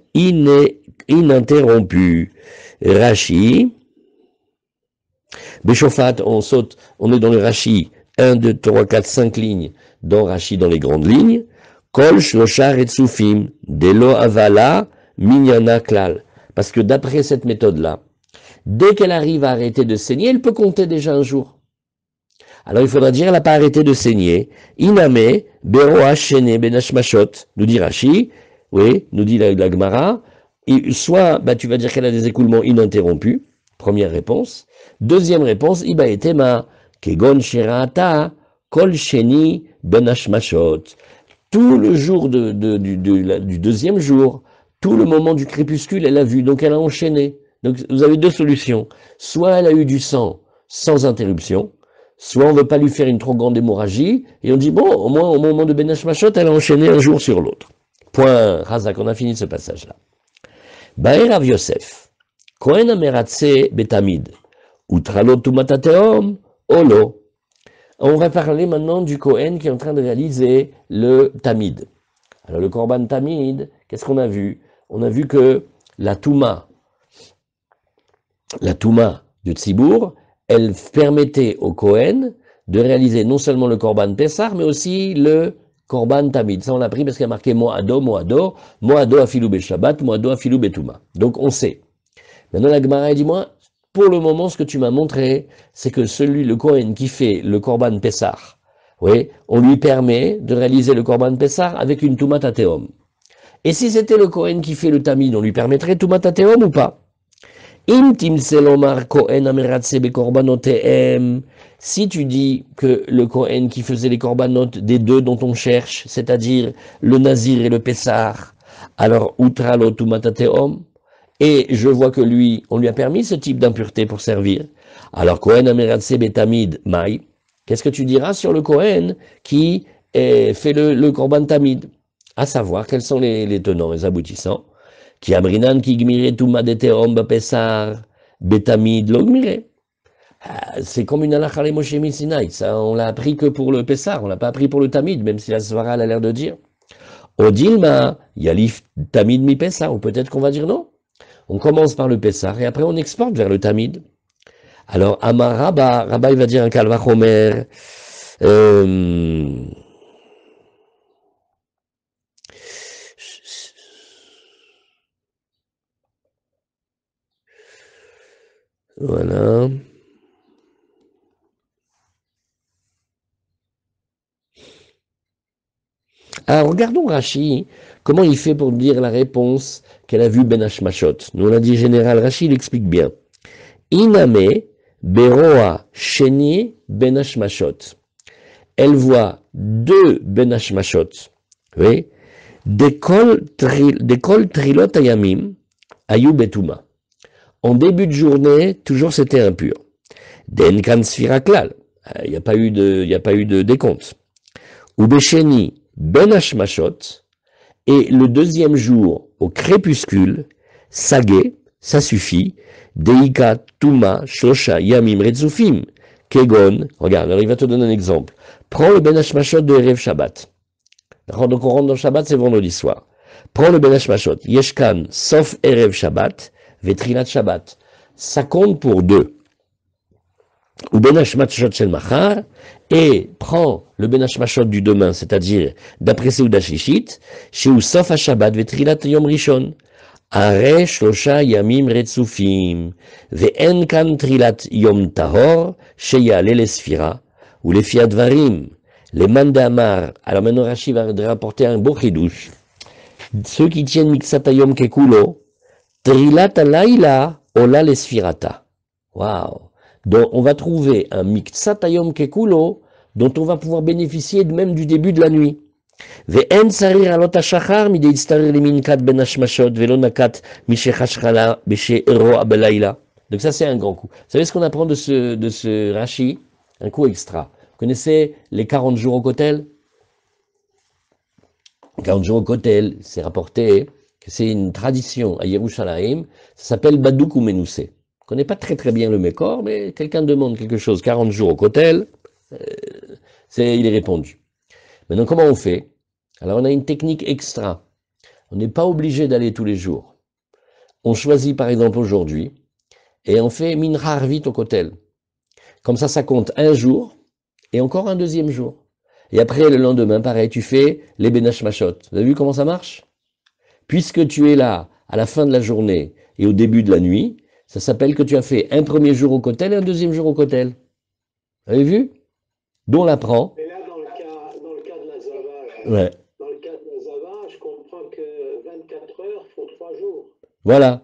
ininterrompue. Rashi, Beshofaat, on saute, on est dans le Rashi, 1, 2, 3, 4, 5 lignes, dans Rashi dans les grandes lignes. Kol Shlosha Retsufim, Delo Avala, Minyana Klal. Parce que d'après cette méthode-là, dès qu'elle arrive à arrêter de saigner, elle peut compter déjà un jour. Alors il faudra dire, elle n'a pas arrêté de saigner. Iname, Beroa, Shene, Benashmashot, nous dit Rashi, oui, nous dit la Gemara. Soit, bah, tu vas dire qu'elle a des écoulements ininterrompus, première réponse. Deuxième réponse, Iba etema, Kegon Shirata, Kol Sheni, Benashmashot. Tout le jour du 2e jour, tout le moment du crépuscule, elle a vu, donc elle a enchaîné. Donc vous avez 2 solutions. Soit elle a eu du sang sans interruption, soit on ne veut pas lui faire une trop grande hémorragie, et on dit, bon, au moins au moment de Ben Hashmashot, elle a enchaîné un jour sur l'autre. Point Razak, on a fini ce passage-là. Baer Rav Yosef, Kohen Ameratse Betamid, Utralo Tumatateom, Olo. On va parler maintenant du Kohen qui est en train de réaliser le Tamid. Alors le Korban Tamid, qu'est-ce qu'on a vu? On a vu que la Touma du Tzibour, elle permettait au Kohen de réaliser non seulement le Korban Pessah, mais aussi le Korban Tamid. Ça on l'a pris parce qu'il y a marqué Moado afilou Shabbat, Moado afilou Touma. Donc on sait. Maintenant la Gemara dit moi, pour le moment ce que tu m'as montré, c'est que le Kohen qui fait le Korban Pessah, oui, on lui permet de réaliser le Korban Pessah avec une Toumat Ateom. Et si c'était le Kohen qui fait le Tamid, on lui permettrait Toumat Ateom ou pas? Si tu dis que le Kohen qui faisait les korbanot des deux dont on cherche, c'est-à-dire le Nazir et le Pessah, alors Utralo Tumatateom, et je vois que lui, on lui a permis ce type d'impureté pour servir, alors Kohen Ameratse Betamid Mai, qu'est-ce que tu diras sur le Kohen qui fait le Korban Tamid? À savoir, quels sont les tenants, les aboutissants? Qui abrinan qui gmire Tuma de Teom Bapessar Betamid Logmire. C'est comme une halakha le Moshe Sinai. Ça, on l'a appris que pour le Pessar, on l'a pas appris pour le Tamid, même si la Svara a l'air de dire. Odilma, Yalif Tamid mi Pessar, ou peut-être qu'on va dire non. On commence par le Pessar et après on exporte vers le Tamid. Alors, Amar Rabba, il va dire un Kalvachomer. Voilà. Alors, regardons Rashi, comment il fait pour dire la réponse qu'elle a vue Ben Hashmashot. Nous, on a dit général, Rashi, il explique bien. Iname Beroa Sheni Ben Hashmashot. Elle voit deux Ben Hashmashot. Oui. Dekol Trilot Ayamim Ayu Betuma. En début de journée, toujours c'était impur. Denkan Sfiraklal. Il n'y a pas eu de décompte. Ubesheni Ben Hashmashot, et le deuxième jour, au crépuscule, Sagé, ça suffit, Deika Tuma Shlosha Yamim Retzufim, Kegon, regarde, alors il va te donner un exemple. Prends le Ben Hashmashot de Erev Shabbat. Donc on rentre dans Shabbat, c'est vendredi soir. Prends le Ben Hashmashot, Yeshkan, sauf Erev Shabbat, Vetrilat Shabbat. Ça compte pour deux. Ou Ben Hashmashot Shel Machar, et prends le Ben Hashmashot du demain, c'est-à-dire d'après Seuda Shlishit, chez Sof HaShabbat Vetrilat Yom Rishon, Are Shlosha Yamim Retzufim, Ve'en Kan Trilat Yom Tahor, Sheyale Lesfira, ou les Fiadvarim, les Mandamar. Alors maintenant Rashi va rapporter un beau chidouche. Ceux qui tiennent Miksatayom Kekulo, Trilat Alayla, Ola Lesfirata. Waouh! Donc, on va trouver un Miksatayom Kekulo dont on va pouvoir bénéficier même du début de la nuit. Ve'en sarir alot hashachar midei istarir liminkat ben hashmashot velo nakat mishechashchala beshe ero abelayla. Donc ça c'est un grand coup. Vous savez ce qu'on apprend de ce Rashi? Un coup extra. Vous connaissez les 40 jours au Kotel? 40 jours au Kotel, c'est rapporté que c'est une tradition à Yerushalayim, ça s'appelle Badouk ou Menoussé. Je ne connais pas très bien le Mékor, mais quelqu'un demande quelque chose, 40 jours au Kotel, il est répondu. Maintenant, comment on fait? Alors, on a une technique extra. On n'est pas obligé d'aller tous les jours. On choisit, par exemple, aujourd'hui, et on fait Mincha Arvit au Kotel. Comme ça compte un jour, et encore un deuxième jour. Et après, le lendemain, pareil, tu fais les Ben Hashmashot. Vous avez vu comment ça marche? Puisque tu es là, à la fin de la journée, et au début de la nuit, ça s'appelle que tu as fait un premier jour au Kotel et un deuxième jour au Kotel. Vous avez vu? D'où on l'apprend. Mais là, dans le cas de la Zava, ouais. Dans le cas de la Zava, je comprends que 24 heures font 3 jours. Voilà.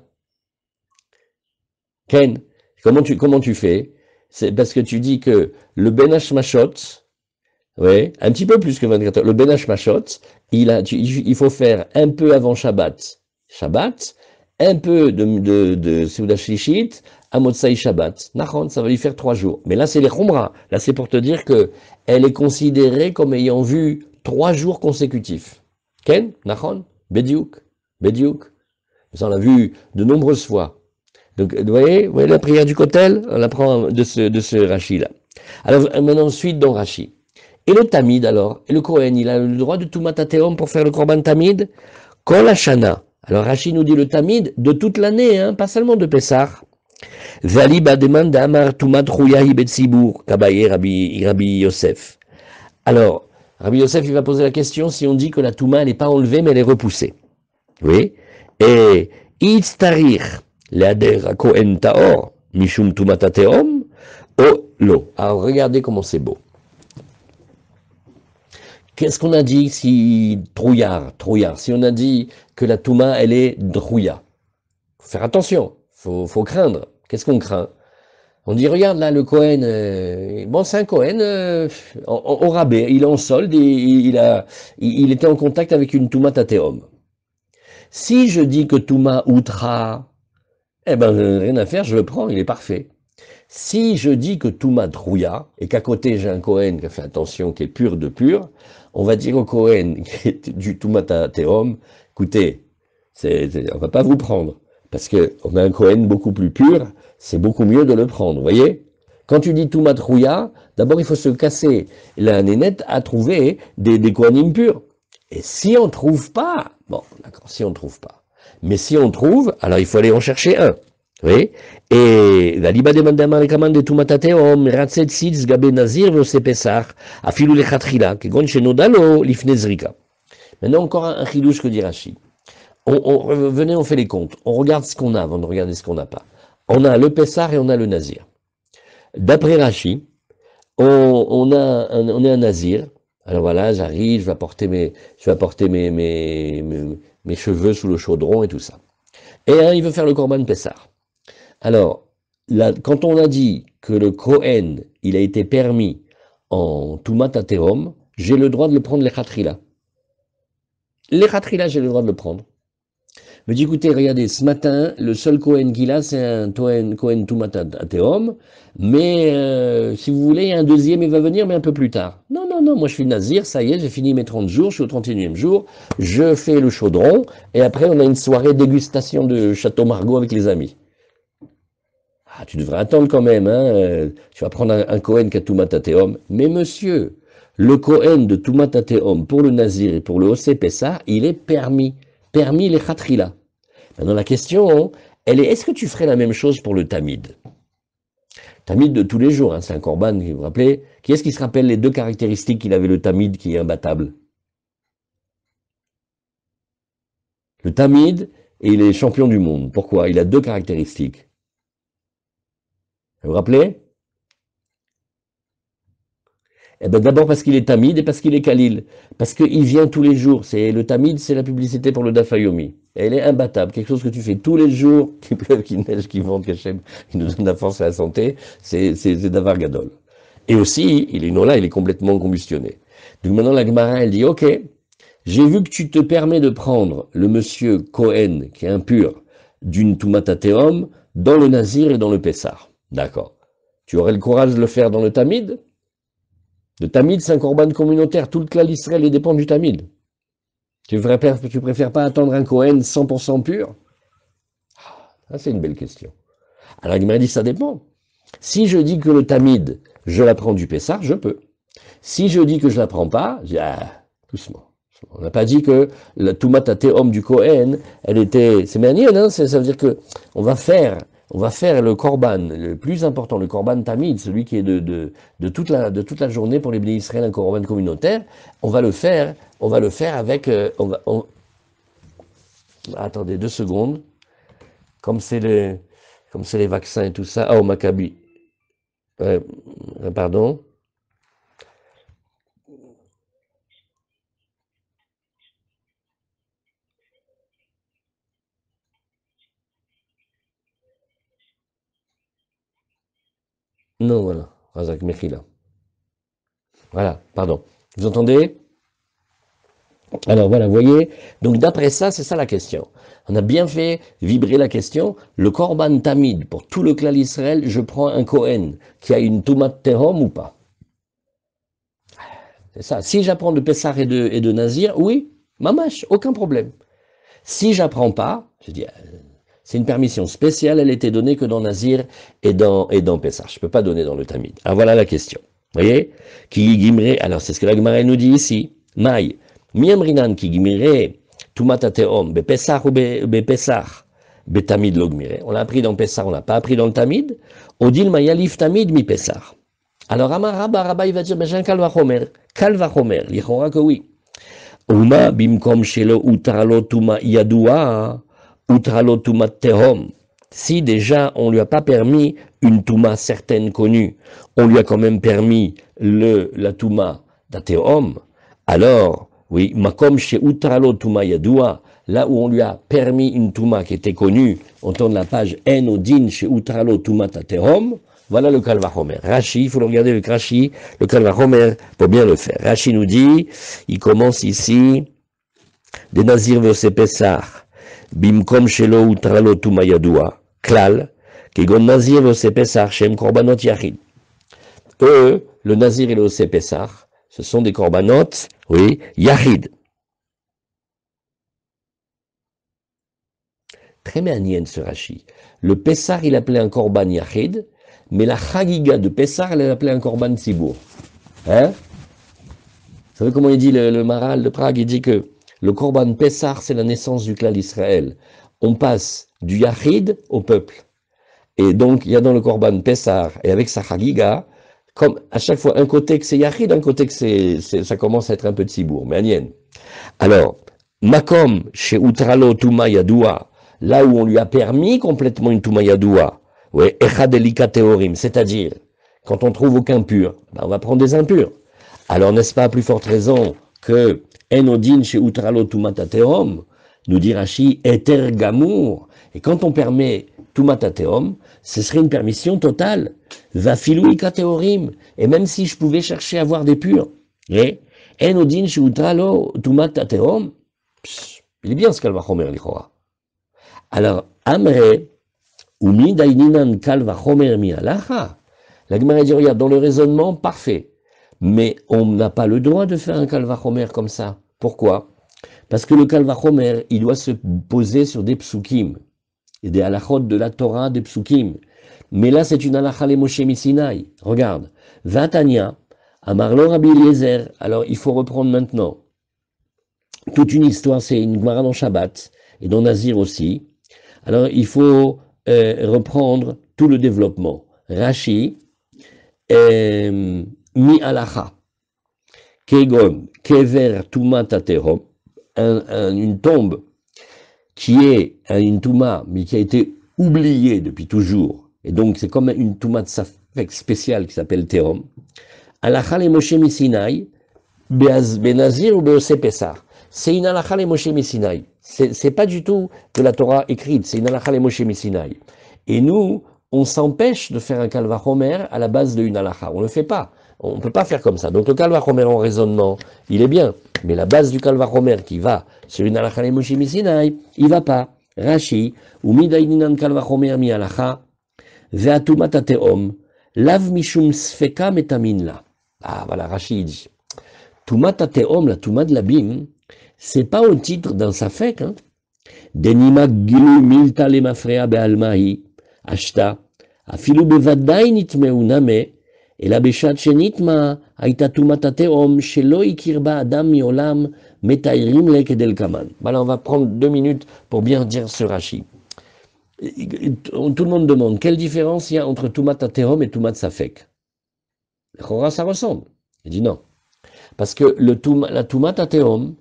Ken, comment tu fais? C'est parce que tu dis que le Ben Hashmashot, ouais, un petit peu plus que 24 heures, le Ben Hashmashot, il faut faire un peu avant Shabbat, un peu de Seuda Shlishit à Motsai Shabbat. Nachon, ça va lui faire 3 jours. Mais là, c'est les Khumra. Là, c'est pour te dire que elle est considérée comme ayant vu 3 jours consécutifs. Ken, Nachon. Bediouk, Bediouk. Ça, on l'a vu de nombreuses fois. Donc, vous voyez la prière du Kotel, on l'apprend de ce Rashi-là. Alors, maintenant, ensuite, dans Rashi. Et le Tamid, alors, et le Kohen, il a le droit de tout matatéum pour faire le Korban Tamid? Kol Hashana. Alors, Rashi nous dit le Tamid de toute l'année, hein, pas seulement de Pessah. Valiba demande Amar Tumat Rouyahi Betzibur, Kabaye Rabbi Yosef. Alors, Rabbi Yosef, il va poser la question si on dit que la Touma, elle n'est pas enlevée, mais elle est repoussée. Oui. Et Itztarir, l'Ader Kohen Taor, Mishum Tumatateom, O Lo. Alors, regardez comment c'est beau. Qu'est-ce qu'on a dit si trouillard, si on a dit que la Touma, elle est drouilla? Faut faire attention, faut craindre. Qu'est-ce qu'on craint? On dit, regarde là, le Cohen, bon, c'est un Cohen au rabais, il est en solde et il était en contact avec une Touma Tateom. Si je dis que Touma Outra, eh ben, rien à faire, je le prends, il est parfait. Si je dis que Touma Drouya, et qu'à côté j'ai un Cohen qui a fait attention, qui est pur de pur, on va dire au Cohen qui est du Touma Tateom, écoutez, on va pas vous prendre. Parce qu'on a un Cohen beaucoup plus pur, c'est beaucoup mieux de le prendre, vous voyez? Quand tu dis Toumat Rouya, d'abord il faut se casser la nénette à trouver des Kohanim purs. Et si on ne trouve pas, bon, d'accord, si on ne trouve pas. Mais si on trouve, alors il faut aller en chercher un. Vous voyez? Et la liba demande les commandes de Toumatateom, Ratset Sitz, Gabe Nazir, Vose Pesach, Afilou le Khatrila, Kegon Shenodalo, Lifnezrika. Maintenant encore un chidouche que dit Rashi. Venez, on fait les comptes. On regarde ce qu'on a avant de regarder ce qu'on n'a pas. On a le Pessar et on a le Nazir. D'après Rashi, on est un Nazir. Alors voilà, j'arrive, je vais apporter mes cheveux sous le chaudron et tout ça. Et il veut faire le Korban Pessar. Alors, là, quand on a dit que le Kohen, il a été permis en Tumat Aterom, j'ai le droit de le prendre les Khatrila. Les Khatrila, j'ai le droit de le prendre. Me dit, écoutez, regardez, ce matin, le seul Cohen qu'il a, c'est un Cohen Tumat Ateom, mais si vous voulez, il y a un deuxième, il va venir, mais un peu plus tard. Non, moi je suis Nazir, ça y est, j'ai fini mes 30 jours, je suis au 31e jour, je fais le chaudron, et après on a une soirée dégustation de Château Margaux avec les amis. Ah, tu devrais attendre quand même, hein, tu vas prendre un Cohen qui a Tumat Ateom, mais monsieur, le Cohen de Tumat Ateom pour le Nazir et pour le Osé Pessah, il est permis les Khatrila. Maintenant la question, elle est, est-ce que tu ferais la même chose pour le Tamid? Tamid de tous les jours, hein, c'est un Korban, vous vous rappelez? Qui est-ce qui se rappelle les deux caractéristiques qu'il avait le Tamid qui est imbattable? Le Tamid, et il est champion du monde. Pourquoi? Il a deux caractéristiques. Vous vous rappelez? Eh ben d'abord parce qu'il est Tamid et parce qu'il est Khalil. Parce qu'il vient tous les jours. Le Tamid, c'est la publicité pour le Dafayomi. Elle est imbattable. Quelque chose que tu fais tous les jours, qu'il pleuve, qu'il neige, qu'il vente, qu'Hachem, il nous donne la force et la santé, c'est Davar Gadol. Et aussi, il est complètement combustionné. Donc maintenant, la Gemara, elle dit, ok, j'ai vu que tu te permets de prendre le monsieur Cohen, qui est impur, d'une Tumatateum, dans le Nazir et dans le Pessar. D'accord. Tu aurais le courage de le faire dans le Tamid? Le Tamid, c'est un Korban communautaire. Tout le clan d'Israël dépend du Tamid. Tu préfères pas attendre un Cohen 100% pur? Ah, c'est une belle question. Alors il m'a dit, ça dépend. Si je dis que le Tamid, je l'apprends du Pessar, je peux. Si je dis que je l'apprends pas, je dis, doucement. On n'a pas dit que la Tumat Ateom du Cohen, elle était, c'est manienne, hein, ça veut dire que on va faire le Korban, le plus important, le Korban Tamid, celui qui est de toute la journée pour les Bnei Israël, un Korban communautaire, on va le faire avec, attendez 2 secondes, comme c'est les vaccins et tout ça, au Maccabi, pardon. Non, voilà, Razak Mechila. Voilà, pardon. Vous entendez? Alors voilà, vous voyez, donc d'après ça, c'est ça la question. On a bien fait vibrer la question. Le Korban Tamid, pour tout le clan d'Israël, je prends un Kohen qui a une Tumat Tehom ou pas? C'est ça. Si j'apprends de Pessah et de Nazir, oui, mamash, aucun problème. Si j'apprends pas, je dis, c'est une permission spéciale, elle était donnée que dans Nazir et dans Pessah. Je ne peux pas donner dans le Tamid. Alors voilà la question. Vous voyez? Qui gimre, alors c'est ce que la Gemara nous dit ici. Maï, miamrinan qui gimre, tumatateom, be Pessah ou be Pessah, be Tamid logmire. On l'a appris dans Pessah, on l'a pas appris dans le Tamid. Odil mayalif Tamid mi Pessah. Alors Amar Rabba, il va dire, mais j'ai un kalvachomer. Kalvachomer, l'Ichora que oui. Uma bimkom shelo utralo tuma yadua. Si déjà on lui a pas permis une touma certaine connue, on lui a quand même permis la touma d'Ateom, alors, oui, makom chez utralo touma yadua, là où on lui a permis une touma qui était connue, on tourne la page En Odin chez utralo touma Ateom, voilà le Kalvachomer. Rashi, il faut le regarder le Rashi, le Kalvachomer, pour bien le faire. Rashi nous dit, il commence ici, des Nazir vose Pessah. Bimkom shelo utralo tuma yadua, klal, kegon nazir vose pesach, shem korbanot yachid. Eux, le nazir et le vose pesach, ce sont des korbanot, oui, yachid. Très méanienne ce Rashi. Le pesach, il appelait un korban yachid, mais la chagiga de pesach, elle appelait un korban tzibour. Hein? Vous savez comment il dit le Maral de Prague? Il dit que le Korban Pessah, c'est la naissance du clan d'Israël. On passe du Yachid au peuple. Et donc, il y a dans le Korban Pessah, et avec sa Chagiga, comme à chaque fois, un côté que c'est Yachid, un côté que ça commence à être un peu de Sibour, mais Agnien. Alors, Makom, chez Utralo Touma Yadoua, là où on lui a permis complètement une Touma Yadoua, ouais, Echadelika Teorim, c'est-à-dire, quand on trouve aucun pur, ben on va prendre des impurs. Alors, n'est-ce pas à plus forte raison que Enodin chez Utralo Tumatateom, nous dit Rashi, Eter Gamour. Et quand on permet Tumatateom, ce serait une permission totale. Vafilouika Teorim. Et même si je pouvais chercher à voir des purs. Enodin chez Utralo Tumatateom, il est bien ce Kalvachomer l'Ichora. Alors, Amre, Umi Daininan Kalvachomer mi alacha. La Gemara dit, regarde, dans le raisonnement, parfait. Mais on n'a pas le droit de faire un Kalvachomer comme ça. Pourquoi? Parce que le Kalvachomer, il doit se poser sur des psukim, et des halachot de la Torah, des psukim. Mais là, c'est une halacha le Moshe Misinaï. Regarde, Vatania, Amarlo Rabbi Eliezer. Alors, il faut reprendre maintenant toute une histoire, c'est une Gemara dans Shabbat, et dans Nazir aussi. Alors, il faut reprendre tout le développement. Rashi, Mi halacha. Kegon, kever tumat aterom, une tombe qui est une touma, mais qui a été oubliée depuis toujours, et donc c'est comme une touma de safek spéciale qui s'appelle terom. Halacha le Moshe Misinaï, benazir ou beose Pessah. C'est une halacha le Moshe Misinaï. C'est pas du tout de la Torah écrite, c'est une halacha le Moshe Misinaï. Et nous, on s'empêche de faire un Kalvachomer à la base d'une halacha. On ne le fait pas. On ne peut pas faire comme ça. Donc le Kalvachomer en raisonnement, il est bien. Mais la base du Kalvachomer qui va sur une halacha le Moshe Misinaï, il va pas. Rashi, umidaininan Kalvachomer mi halacha, ve'atumat ateom, lav mishum sfeka metamin la. Ah voilà, Rashi dit. Tumat ateom, la tumat de l'abîme, c'est pas au titre d'un safek. Hein. Denima gilu milta le mafrea be'almahi, ashta, afilu bevadai nitmeu name, et la béchat shenitma aïta tumatateom shelo ikirba adam miolam metairim lekedel kaman. Voilà, on va prendre 2 minutes pour bien dire ce Rashi. Tout le monde demande quelle différence il y a entre tumatateom et tumat safek. Ça ressemble. Il dit non. Parce que la tumatateom,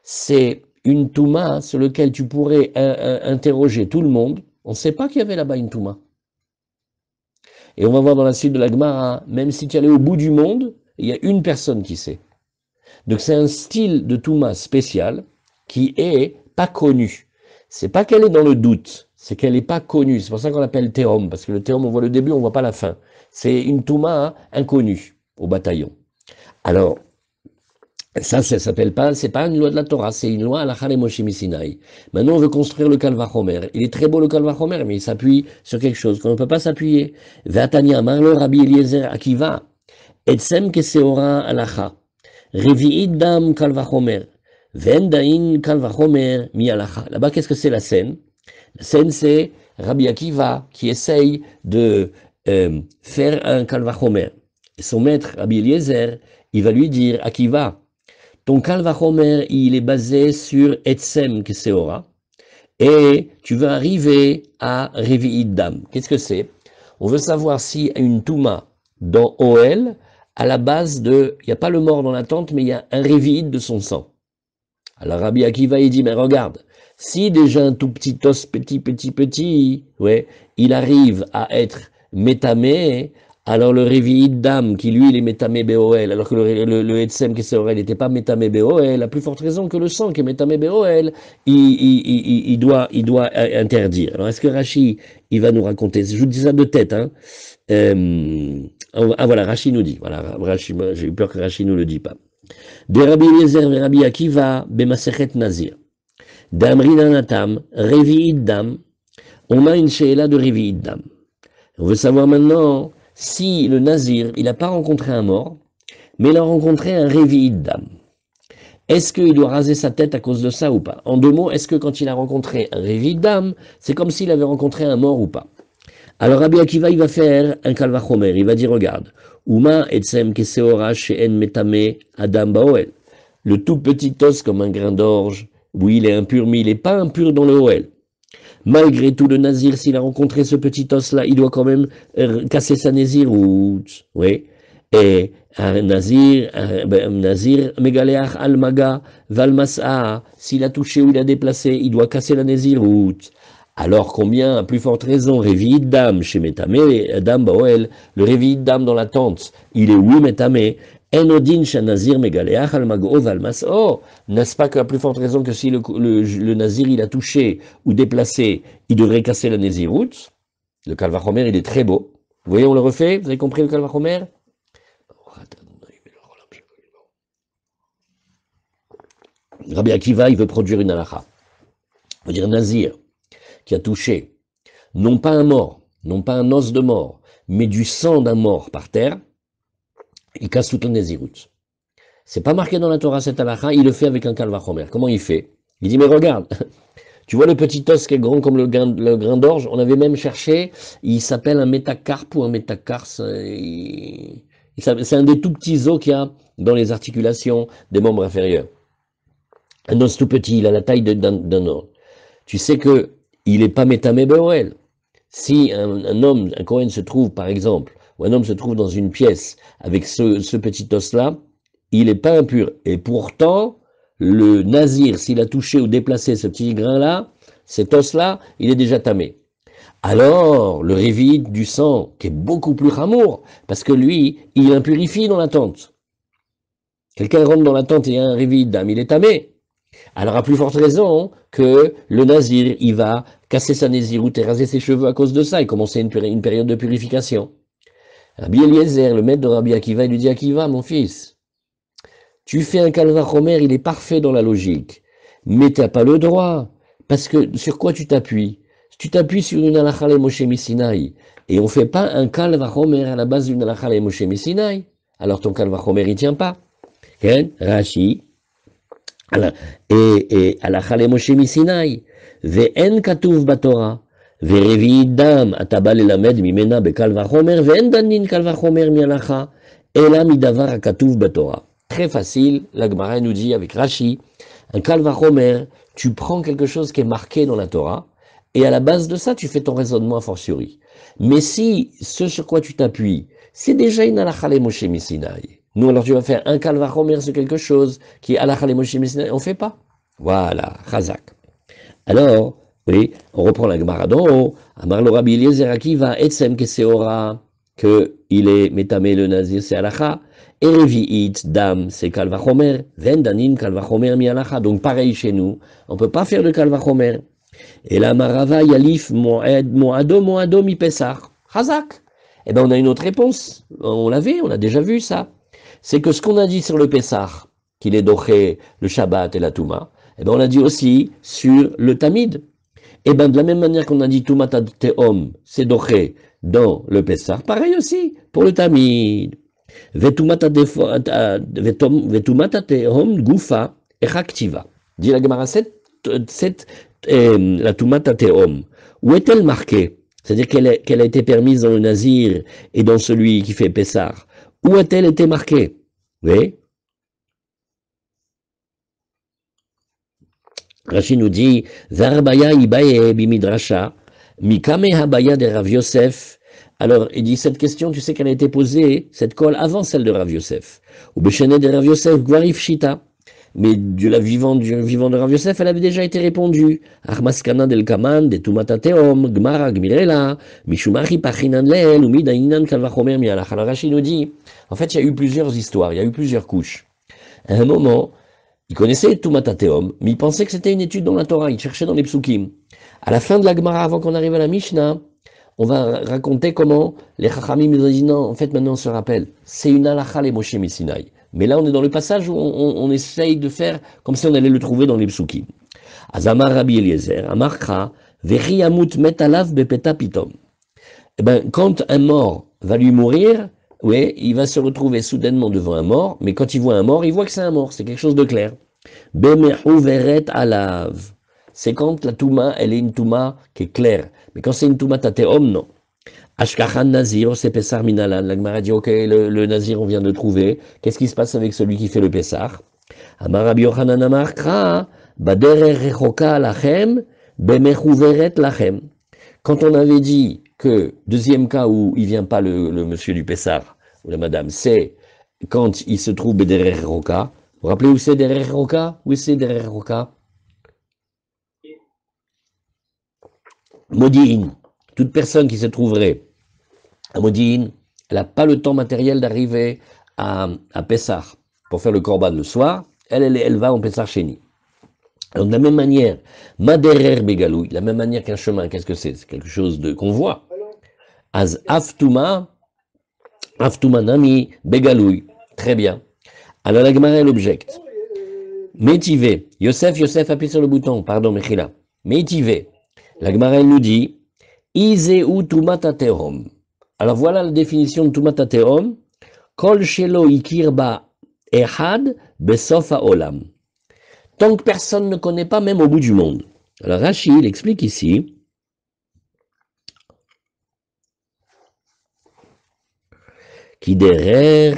c'est une touma sur laquelle tu pourrais interroger tout le monde. On ne sait pas qu'il y avait là-bas une touma. Et on va voir dans la suite de la Gemara, même si tu allais au bout du monde, il y a une personne qui sait. Donc c'est un style de touma spécial qui est pas connu. C'est pas qu'elle est dans le doute, c'est qu'elle n'est pas connue. C'est pour ça qu'on l'appelle théom, parce que le théom, on voit le début, on voit pas la fin. C'est une touma inconnue au bataillon. Alors, ça s'appelle pas, c'est pas une loi de la Torah, c'est une loi à la Chale Moshe Misinaï. Maintenant, on veut construire le Kalvachomer. Il est très beau le Kalvachomer, mais il s'appuie sur quelque chose qu'on ne peut pas s'appuyer. Ve'atania, Marlo Rabbi Eliezer Akiva, Etsem Keseora Alacha, Revi'id Dam Kalvachomer, Vendain kalvachomer mi halacha. Là-bas, qu'est-ce que c'est la scène? La scène, c'est Rabbi Akiva qui essaye de faire un kalvachomer. Et son maître, Rabbi Eliezer, il va lui dire, Akiva, ton kalvachomer, il est basé sur Etsem Keseora, et tu vas arriver à Revi'id Dam. Qu'est-ce que c'est? On veut savoir si une Touma dans Oel, à la base de, il n'y a pas le mort dans la tente, mais il y a un Revi'id de son sang. Alors Rabbi Akiva, il dit, mais regarde, si déjà un tout petit os, petit, ouais, il arrive à être métamé, alors le Revi'id Dam, qui lui, il est métamé BOL, alors que le Etsem Keseorel n'était pas métamé BOL, à plus forte raison que le sang qui est métamé BOL, il doit interdire. Alors est-ce que Rashi, il va nous raconter, je vous dis ça de tête, hein, voilà, Rashi nous dit, voilà, Rashi, j'ai eu peur que Rashi nous le dit pas. De Rabbi Eliezer et Rabbi Akiva, Bemasechet Nazir. D'Amrina Natam, Revi'id Dam, on a une she'ela de Revi'id Dam. On veut savoir maintenant si le Nazir, il n'a pas rencontré un mort, mais il a rencontré un Revi'id Dam. Est-ce qu'il doit raser sa tête à cause de ça ou pas? En deux mots, est-ce que quand il a rencontré un Revi'id Dam, c'est comme s'il avait rencontré un mort ou pas? Alors Rabbi Akiva, il va faire un kalvachomer, il va dire, regarde, Uma etzem keseora she'en metame adam baoel. Le tout petit os comme un grain d'orge, oui, il est impur, mais il n'est pas impur dans le Oel. Malgré tout, le Nazir, s'il a rencontré ce petit os-là, il doit quand même casser sa Nézirout. Oui. Et un Nazir, Megaleach al-Maga, Valmas'a, s'il a touché ou il a déplacé, il doit casser la Nézirout. Alors combien, à plus forte raison, Revi'id Dam chez Métamé, Adam Baoel, le Revi'id Dam dans la tente, il est oui Métamé, Enodin Shanazir Megaleach al-Mago Valmas'o, n'est-ce pas qu'à plus forte raison que si le Nazir il a touché ou déplacé, il devrait casser la Nézirout? Le Kalvachomer il est très beau. Vous voyez, on le refait, vous avez compris le Kalvachomer? Rabbi Akiva, il veut produire une halakha. Il veut dire Nazir qui a touché, non pas un mort, non pas un os de mort, mais du sang d'un mort par terre, il casse toute la Nézirout. C'est pas marqué dans la Torah cette halakha, il le fait avec un kalvachomer. Comment il fait? Il dit, mais regarde, tu vois le petit os qui est grand comme le grain d'orge, on avait même cherché, il s'appelle un métacarpe ou un métacarse, c'est un des tout petits os qu'il y a dans les articulations des membres inférieurs. Un os tout petit, il a la taille d'un os. Tu sais que il n'est pas métamé Beoel. Si un homme, un Kohen se trouve, par exemple, ou un homme se trouve dans une pièce avec ce petit os-là, il n'est pas impur. Et pourtant, le Nazir, s'il a touché ou déplacé ce petit grain-là, cet os-là, il est déjà tamé. Alors, le Revi'id du sang, qui est beaucoup plus ramour, parce que lui, il impurifie dans la tente. Quelqu'un rentre dans la tente et il y a un Revi'id d'âme, il est tamé. Alors, à plus forte raison que le Nazir, il va casser sa Nézirout et raser ses cheveux à cause de ça et commencer une période de purification. Rabbi Eliezer, le maître de Rabbi Akiva, il lui dit, Akiva, mon fils, tu fais un kalvachomer, il est parfait dans la logique, mais tu n'as pas le droit, parce que sur quoi tu t'appuies? Tu t'appuies sur une halakha le Moshe Misinaï, et on ne fait pas un kalvachomer à la base d'une halakha le Moshe Misinaï, alors ton kalvachomer, il ne tient pas. Rashi, et halakha le Moshe Misinaï, ve'en katuv batorah, ve'revi'id dam, ataba lelamed mimena bekal vachomer, ve'en danin kal vachomer mi halakha, ela midavar akatuv batorah. Très facile, la Gemara nous dit avec Rashi, un kal vachomer, tu prends quelque chose qui est marqué dans la Torah, et à la base de ça, tu fais ton raisonnement a fortiori. Mais si ce sur quoi tu t'appuies, c'est déjà une halakha le Moshe Misinaï, nous alors tu vas faire un kal vachomer sur quelque chose qui est halakha le Moshe Misinaï, on ne fait pas. Voilà, chazak. Alors, oui, on reprend la Gemara d'en haut. Amar le Rabbi Eliezer Akiva, etzem keseora, que il est métamé le nazir, c'est halakha, et revi'it dam, c'est kal vachomer, vendanin kal vachomer mi halakha. Donc pareil chez nous, on ne peut pas faire de kal vachomer. Et la marava yalif moado mi pesach, chazak. Eh bien, on a une autre réponse. On l'avait, on a déjà vu ça. C'est que ce qu'on a dit sur le Pessah, qu'il est doché, le Shabbat et la Touma, eh bien, on l'a dit aussi sur le Tamid. Et bien, de la même manière qu'on a dit Toumat Tehom, c'est doché dans le Pessah, pareil aussi pour le Tamid. Vetumat Tehom Gufa, echaktiva. Dit la Gemara, la Tumat Teom, où est-elle marquée? C'est-à-dire qu'elle a été permise dans le Nazir et dans celui qui fait Pessar. Où a-t-elle été marquée? Oui. Rashi nous dit, Zarbaya ibaye bimidrasha, mikame habaya de Rav Yosef. Alors, il dit, cette question, tu sais qu'elle a été posée, cette colle, avant celle de Rav Yosef. Ou Beshene de Rav Yosef, Gwarif Shita. Mais du vivant de Rav Yosef, elle avait déjà été répondue. Achmaskana del Kaman, de Tumata Teom, Gmara Gmirela, Mishumachi Pachinan Leel, ou Midainan Kalvachomer Mialach. Alors, Rashi nous dit, en fait, il y a eu plusieurs histoires, il y a eu plusieurs couches. À un moment, il connaissait Tumata Teom, mais il pensait que c'était une étude dans la Torah, il cherchait dans les psukim. À la fin de la Gemara, avant qu'on arrive à la Mishnah, on va raconter comment les Chachamim nous ont dit non, en fait maintenant on se rappelle, c'est une halakha les Moshe Messinaï. Mais là on est dans le passage où on essaye de faire comme si on allait le trouver dans les psukim. Azamar Rabbi Eliezer, Amarcha, Vechi Amut Metalav Bepeta Pitom. Eh ben, quand un mort va lui mourir, oui, il va se retrouver soudainement devant un mort, mais quand il voit un mort, il voit que c'est un mort, c'est quelque chose de clair. Bemehu veret alav. C'est quand la touma, elle est une touma qui est claire. Mais quand c'est une touma tateom, non. Ashkachan nazir, c'est Pessar minalan. La Gemara dit, ok, le nazir, on vient de trouver. Qu'est-ce qui se passe avec celui qui fait le Pessar? Amar Rabbi Yochanan amar kra, baderer rechoka lachem, bemehu veret lachem. Quand on avait dit que, deuxième cas où il vient pas le monsieur du Pessar, ou la madame, c'est quand il se trouve Bederer Roka. Vous vous rappelez où c'est Derer Roka? Où c'est Derer Roka? Modi'in. Toute personne qui se trouverait à Modi'in, elle n'a pas le temps matériel d'arriver à Pessar pour faire le korban le soir. Elle va en Pessar Sheni. Alors, de la même manière, Maderer Begalouy, de la même manière qu'un chemin, qu'est-ce que c'est? C'est quelque chose qu'on voit. Az Aftuma Nami Begalouy. Très bien. Alors la Gemara elle objecte. Métivé. Yosef appuie sur le bouton. Pardon, Mechila. Métivé. La Gemara elle nous dit Izeu Tumata Teom. Alors voilà la définition de Tumata Teom. Kol Shelo Ikirba Ehad Besof Olam. Tant que personne ne connaît pas, même au bout du monde. Alors Rashi, il explique ici. Kiderer.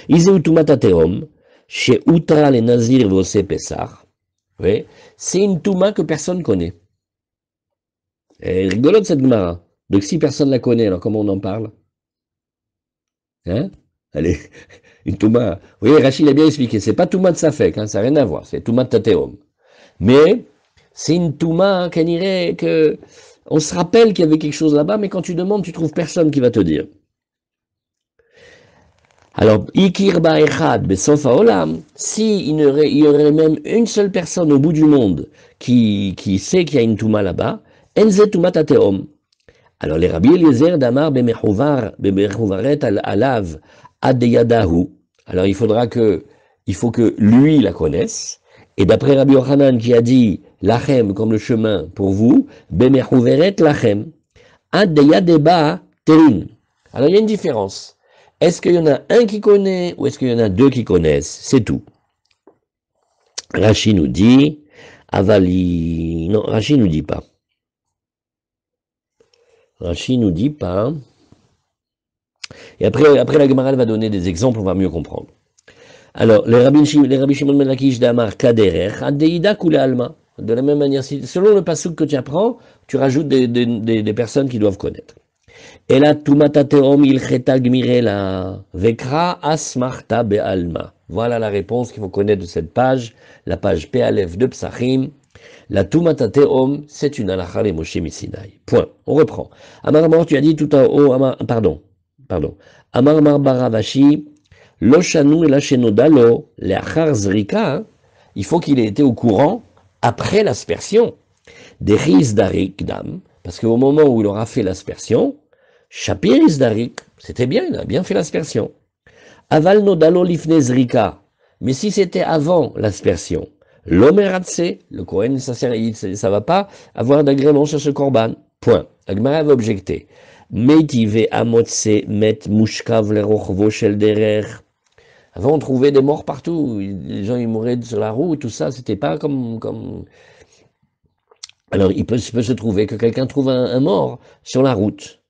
Izeu Tumata Teom. Chez Utra les Nazir Vose Pessar. Oui. C'est une Touma que personne ne connaît. Et rigolote cette Gemara. Donc si personne ne la connaît, alors comment on en parle? Hein? Allez, une Touma. Vous voyez, Rachid a bien expliqué. C'est pas Touma de Safek, hein, ça n'a rien à voir. C'est Touma de Tateom. Mais c'est une Touma qu'on irait que. On se rappelle qu'il y avait quelque chose là-bas, mais quand tu demandes, tu trouves personne qui va te dire. Alors, Ikirba Echad Besof Haolam, si il y aurait même une seule personne au bout du monde qui sait qu'il y a une Touma là-bas, Enze Touma Tateom. Alors, les Rabbi Eliezer d'Amar Bemechuvaret Alav Adeyadahu. Alors, il faut que lui la connaisse. Et d'après Rabbi Yochanan qui a dit Lachem comme le chemin pour vous, Bemechuveret Lachem. Adeyadeba Terin. Alors, il y a une différence. Est-ce qu'il y en a un qui connaît ou est-ce qu'il y en a deux qui connaissent? C'est tout. Rashi nous dit, Avali. Non, Rashi nous dit pas. Rashi nous dit pas. Et après la Gemara va donner des exemples, on va mieux comprendre. Alors, les Rabbi Shimon ben Lakish d'Amar Kaderer, Adeida Kule Alma. De la même manière, selon le pasuk que tu apprends, tu rajoutes des personnes qui doivent connaître. Et là, Tumata Teom ilcheta gmirela vekra asmarta be'alma. Voilà la réponse qu'il faut connaître de cette page, la page P-Alef de Psachim. La Tumata Teom, c'est une halakha les Moshe Messinaï. Point. On reprend. Amar Amar, tu as dit tout en haut, pardon. Amar Amar Baravashi, lo shanu ela shenodalo leachar zrika. Il faut qu'il ait été au courant après l'aspersion. Des riz darik dam, parce qu'au moment où il aura fait l'aspersion, Shapir Isdarik, c'était bien, il a bien fait l'aspersion. Aval nodalo lifne zrika, mais si c'était avant l'aspersion, l'omeratse, le Kohen, ça ne va pas avoir d'agrément sur ce korban. Point. La Gemara va objecter. Meitive amotse met mushkav lerochvo shel derer. Avant, on trouvait des morts partout. Les gens, ils mouraient sur la route, tout ça. C'était pas comme... Alors, il peut se trouver que quelqu'un trouve un mort sur la route.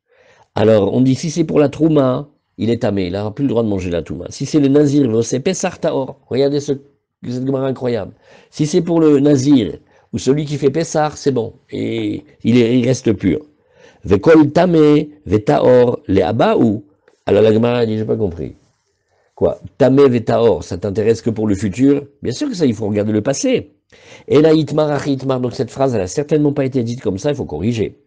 Alors, on dit, si c'est pour la trouma, il est tamé, il n'aura plus le droit de manger la trouma. Si c'est le nazir, c'est Pessar Taor. Regardez cette gemara incroyable. Si c'est pour le nazir, ou celui qui fait Pessar, c'est bon. Et il reste pur. Vekol tamé, vetaor, le abaou. Alors la gemara dit, j'ai pas compris. Quoi? Tamé, vetaor, ça t'intéresse que pour le futur? Bien sûr que ça, il faut regarder le passé. Et là, itmar, achitmar, donc cette phrase, elle a certainement pas été dite comme ça, il faut corriger.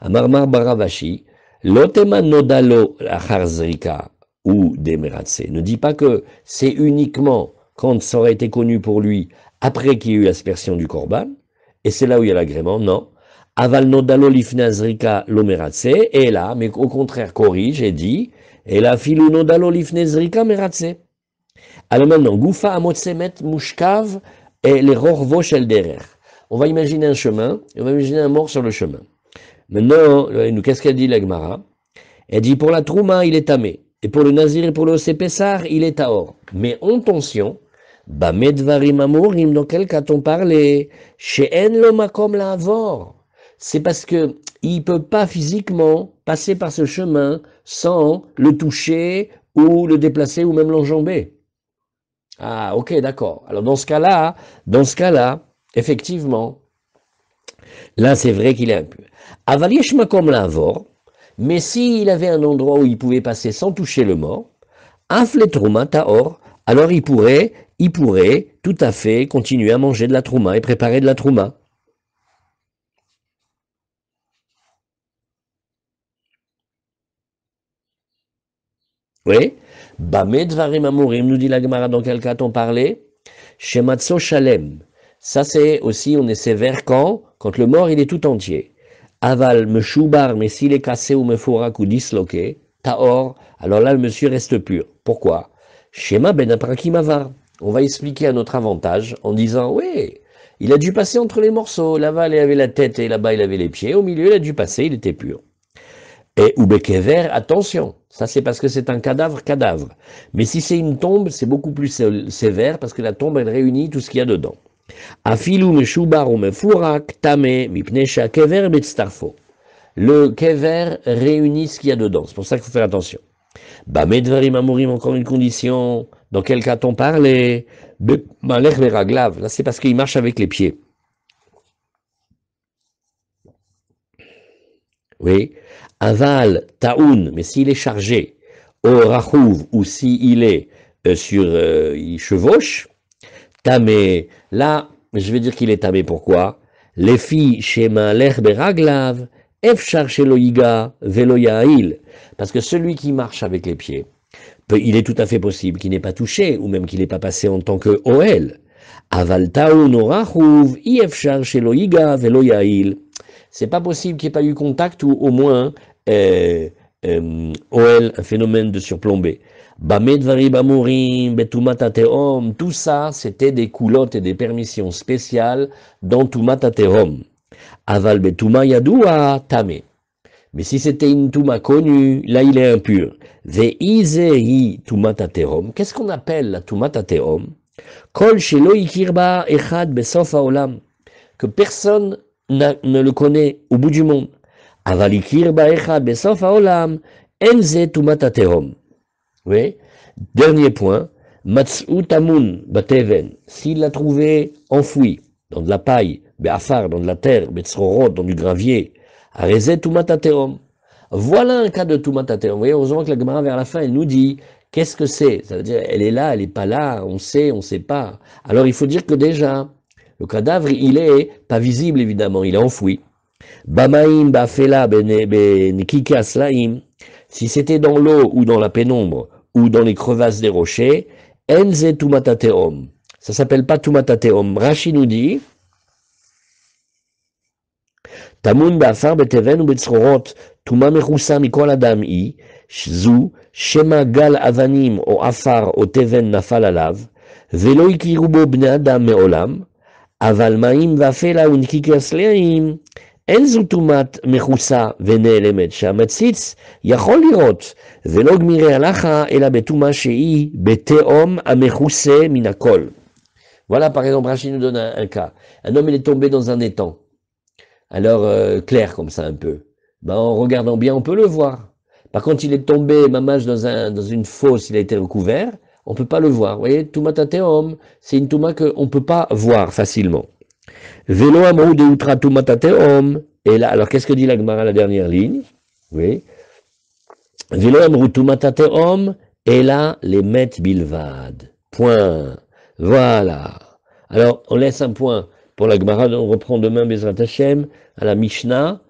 Amarmar baravashi, l'otema nodalo acharzrika ou demeratse. Ne dit pas que c'est uniquement quand ça aurait été connu pour lui après qu'il y ait eu l'aspersion du korban, et c'est là où il y a l'agrément, non. Aval nodalo lifnazrika lomeratse, et là, mais au contraire, corrige et dit, et là, filou nodalo lifnazrika meratse. Alors maintenant, Goufa amotsemet mushkav et les rorvo shel derer. On va imaginer un chemin, on va imaginer un mort sur le chemin. Maintenant, qu'est-ce qu'elle dit la Gemara? Elle dit pour la trouma, il est tamé. Et pour le nazir et pour le Pessar, il est taor. Mais en tension, bamedvarim amorim, dans quel cas on parlait? She'en lo makom la'avor. C'est parce que il peut pas physiquement passer par ce chemin sans le toucher ou le déplacer ou même l'enjamber. Ah, ok, d'accord. Alors dans ce cas-là, effectivement, là c'est vrai qu'il est impur. Aval yesh makom la'avor, mais s'il avait un endroit où il pouvait passer sans toucher le mort, afle trouma taor, alors il pourrait tout à fait continuer à manger de la trouma et préparer de la trouma. Oui. Bamé dvarim amurim, nous dit la Gemara, dans quel cas on parlait? Shematso shalem. Ça c'est aussi, on est sévère quand le mort il est tout entier. Aval me choubar, mais s'il est cassé ou me fourak ou disloqué, taor, alors là le monsieur reste pur. Pourquoi? Shema ben aprakimavar. On va expliquer à notre avantage en disant, oui, il a dû passer entre les morceaux. Là-bas il avait la tête et là-bas il avait les pieds. Au milieu il a dû passer, il était pur. Et Ubekever, attention, ça c'est parce que c'est un cadavre. Mais si c'est une tombe, c'est beaucoup plus sévère parce que la tombe elle réunit tout ce qu'il y a dedans. Afilu meshubar ou mefurak tame mipnesha kever betstarfo. Le kever réunit ce qu'il y a dedans, c'est pour ça qu'il faut faire attention. Bamedvarim amurim, encore une condition, dans quel cas on parlait? Malech veraglav, là c'est parce qu'il marche avec les pieds. Oui. Aval, taoun, mais s'il est chargé, au rachouv, ou s'il est il chevauche, tamé, là, je vais dire qu'il est tamé, pourquoi? Les filles, shema lech beraglav, efchar sheloïga, veloyail, parce que celui qui marche avec les pieds, il est tout à fait possible qu'il n'ait pas touché, ou même qu'il n'ait pas passé en tant que OL. Aval taoun au rachouv, efchar sheloïga, veloyail. C'est pas possible qu'il n'y ait pas eu contact ou au moins OL, un phénomène de surplombé. Bamedvari bamurim, betumatateom, tout ça, c'était des coulottes et des permissions spéciales dans tumatateom. Aval betuma yadoua tame. Mais si c'était une touma connue, là il est impur. Veizei tumatateom. Qu'est-ce qu'on appelle la tumatateom? Kol shelo ikirba echad besof haolam. Que personne ne le connaît au bout du monde. Avalikir ba'echad besof haolam enze tumatateom. Oui. Dernier point. Matz'u tamun bateven. S'il l'a trouvé enfoui dans de la paille, be'afar, dans de la terre, be'tzrorot, dans du gravier, arezet tumatateom. Voilà un cas de tumatateom. Vous voyez, heureusement que la Gemara vers la fin, elle nous dit qu'est-ce que c'est. Ça veut dire, elle est là, elle n'est pas là, on sait pas. Alors il faut dire que déjà, le cadavre, il est pas visible, évidemment, il est enfoui. Bamaim, bafela, benikika slaim. Si c'était dans l'eau ou dans la pénombre ou dans les crevasses des rochers, enze tumatateom. Ça s'appelle pas tumatateom. Rashi nous dit, tamun bafar beteven ou betzrorot, tuma mechusa mikol adam i, zu, shema gal avanim o afar o teven nafal alav, velo ikirubo bne adam meolam, אבל מים ואפלה ונקיקה סלעים, אין זו טומאת מכוסה ונעלמת, שהמציץ יכול לראות, ולא גמירי הלכה, אלא בטומאה שהיא בתהום המכוסה מן הכל. Voilà, par exemple, Rachid nous donne un cas. Un homme, il est tombé dans un étang. Alors, clair comme ça un peu. Ben, en regardant bien, on peut le voir. Par contre, il est tombé, mamage, dans une fosse, il a été recouvert, on peut pas le voir. Vous voyez, Toumata Teom, c'est une Touma qu'on peut pas voir facilement. Velo amrou de outra Toumata Teom. Et là, alors qu'est-ce que dit la Gemara, la dernière ligne? Oui. Velo amrou Toumata Teom, et là, les met bilvad. Point. Voilà. Alors, on laisse un point pour la Gemara, on reprend demain Bezrat Hashem, à la Mishnah.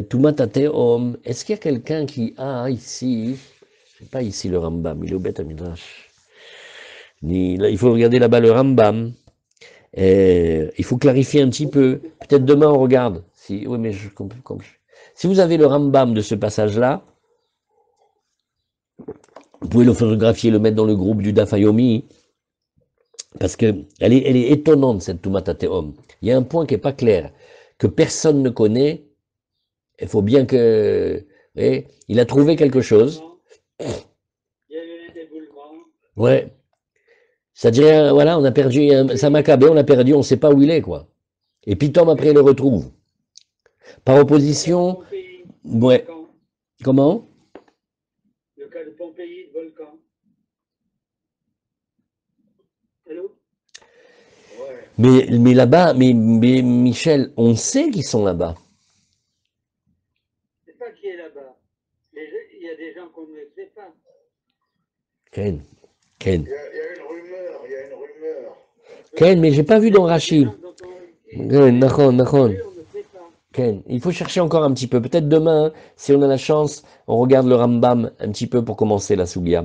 Toumata Teom. Est-ce qu'il y a quelqu'un qui a ici, c'est pas ici le Rambam, il est au Beth Midrash. Il faut regarder là-bas le Rambam. Il faut clarifier un petit peu. Peut-être demain on regarde. Si, oui, mais si vous avez le Rambam de ce passage-là, vous pouvez le photographier, le mettre dans le groupe du Dafayomi. Parce que elle est étonnante, cette Toumata Teom. Il y a un point qui n'est pas clair, que personne ne connaît. Il faut bien que... il a trouvé quelque chose. Il y a eu un éboulement. Ouais. Ça dirait, voilà, on a perdu, ça m'a cabé, on l'a perdu, on ne sait pas où il est, quoi. Et puis Tom, après, il le retrouve. Par opposition... Pompéi, Ouais. volcan. Comment? Le cas de Pompéi, de volcan. Allô? Ouais. Mais là-bas, mais Michel, on sait qu'ils sont là-bas. C'est pas qui est là-bas. Il y a des gens qu'on ne sait pas. Ken. Il y a une rumeur, il y a une rumeur. Ken, mais j'ai pas vu dans Rachid. Ken, Nachon. On ne sait pas. Ken, il faut chercher encore un petit peu. Peut-être demain, si on a la chance, on regarde le Rambam un petit peu pour commencer la Sougia.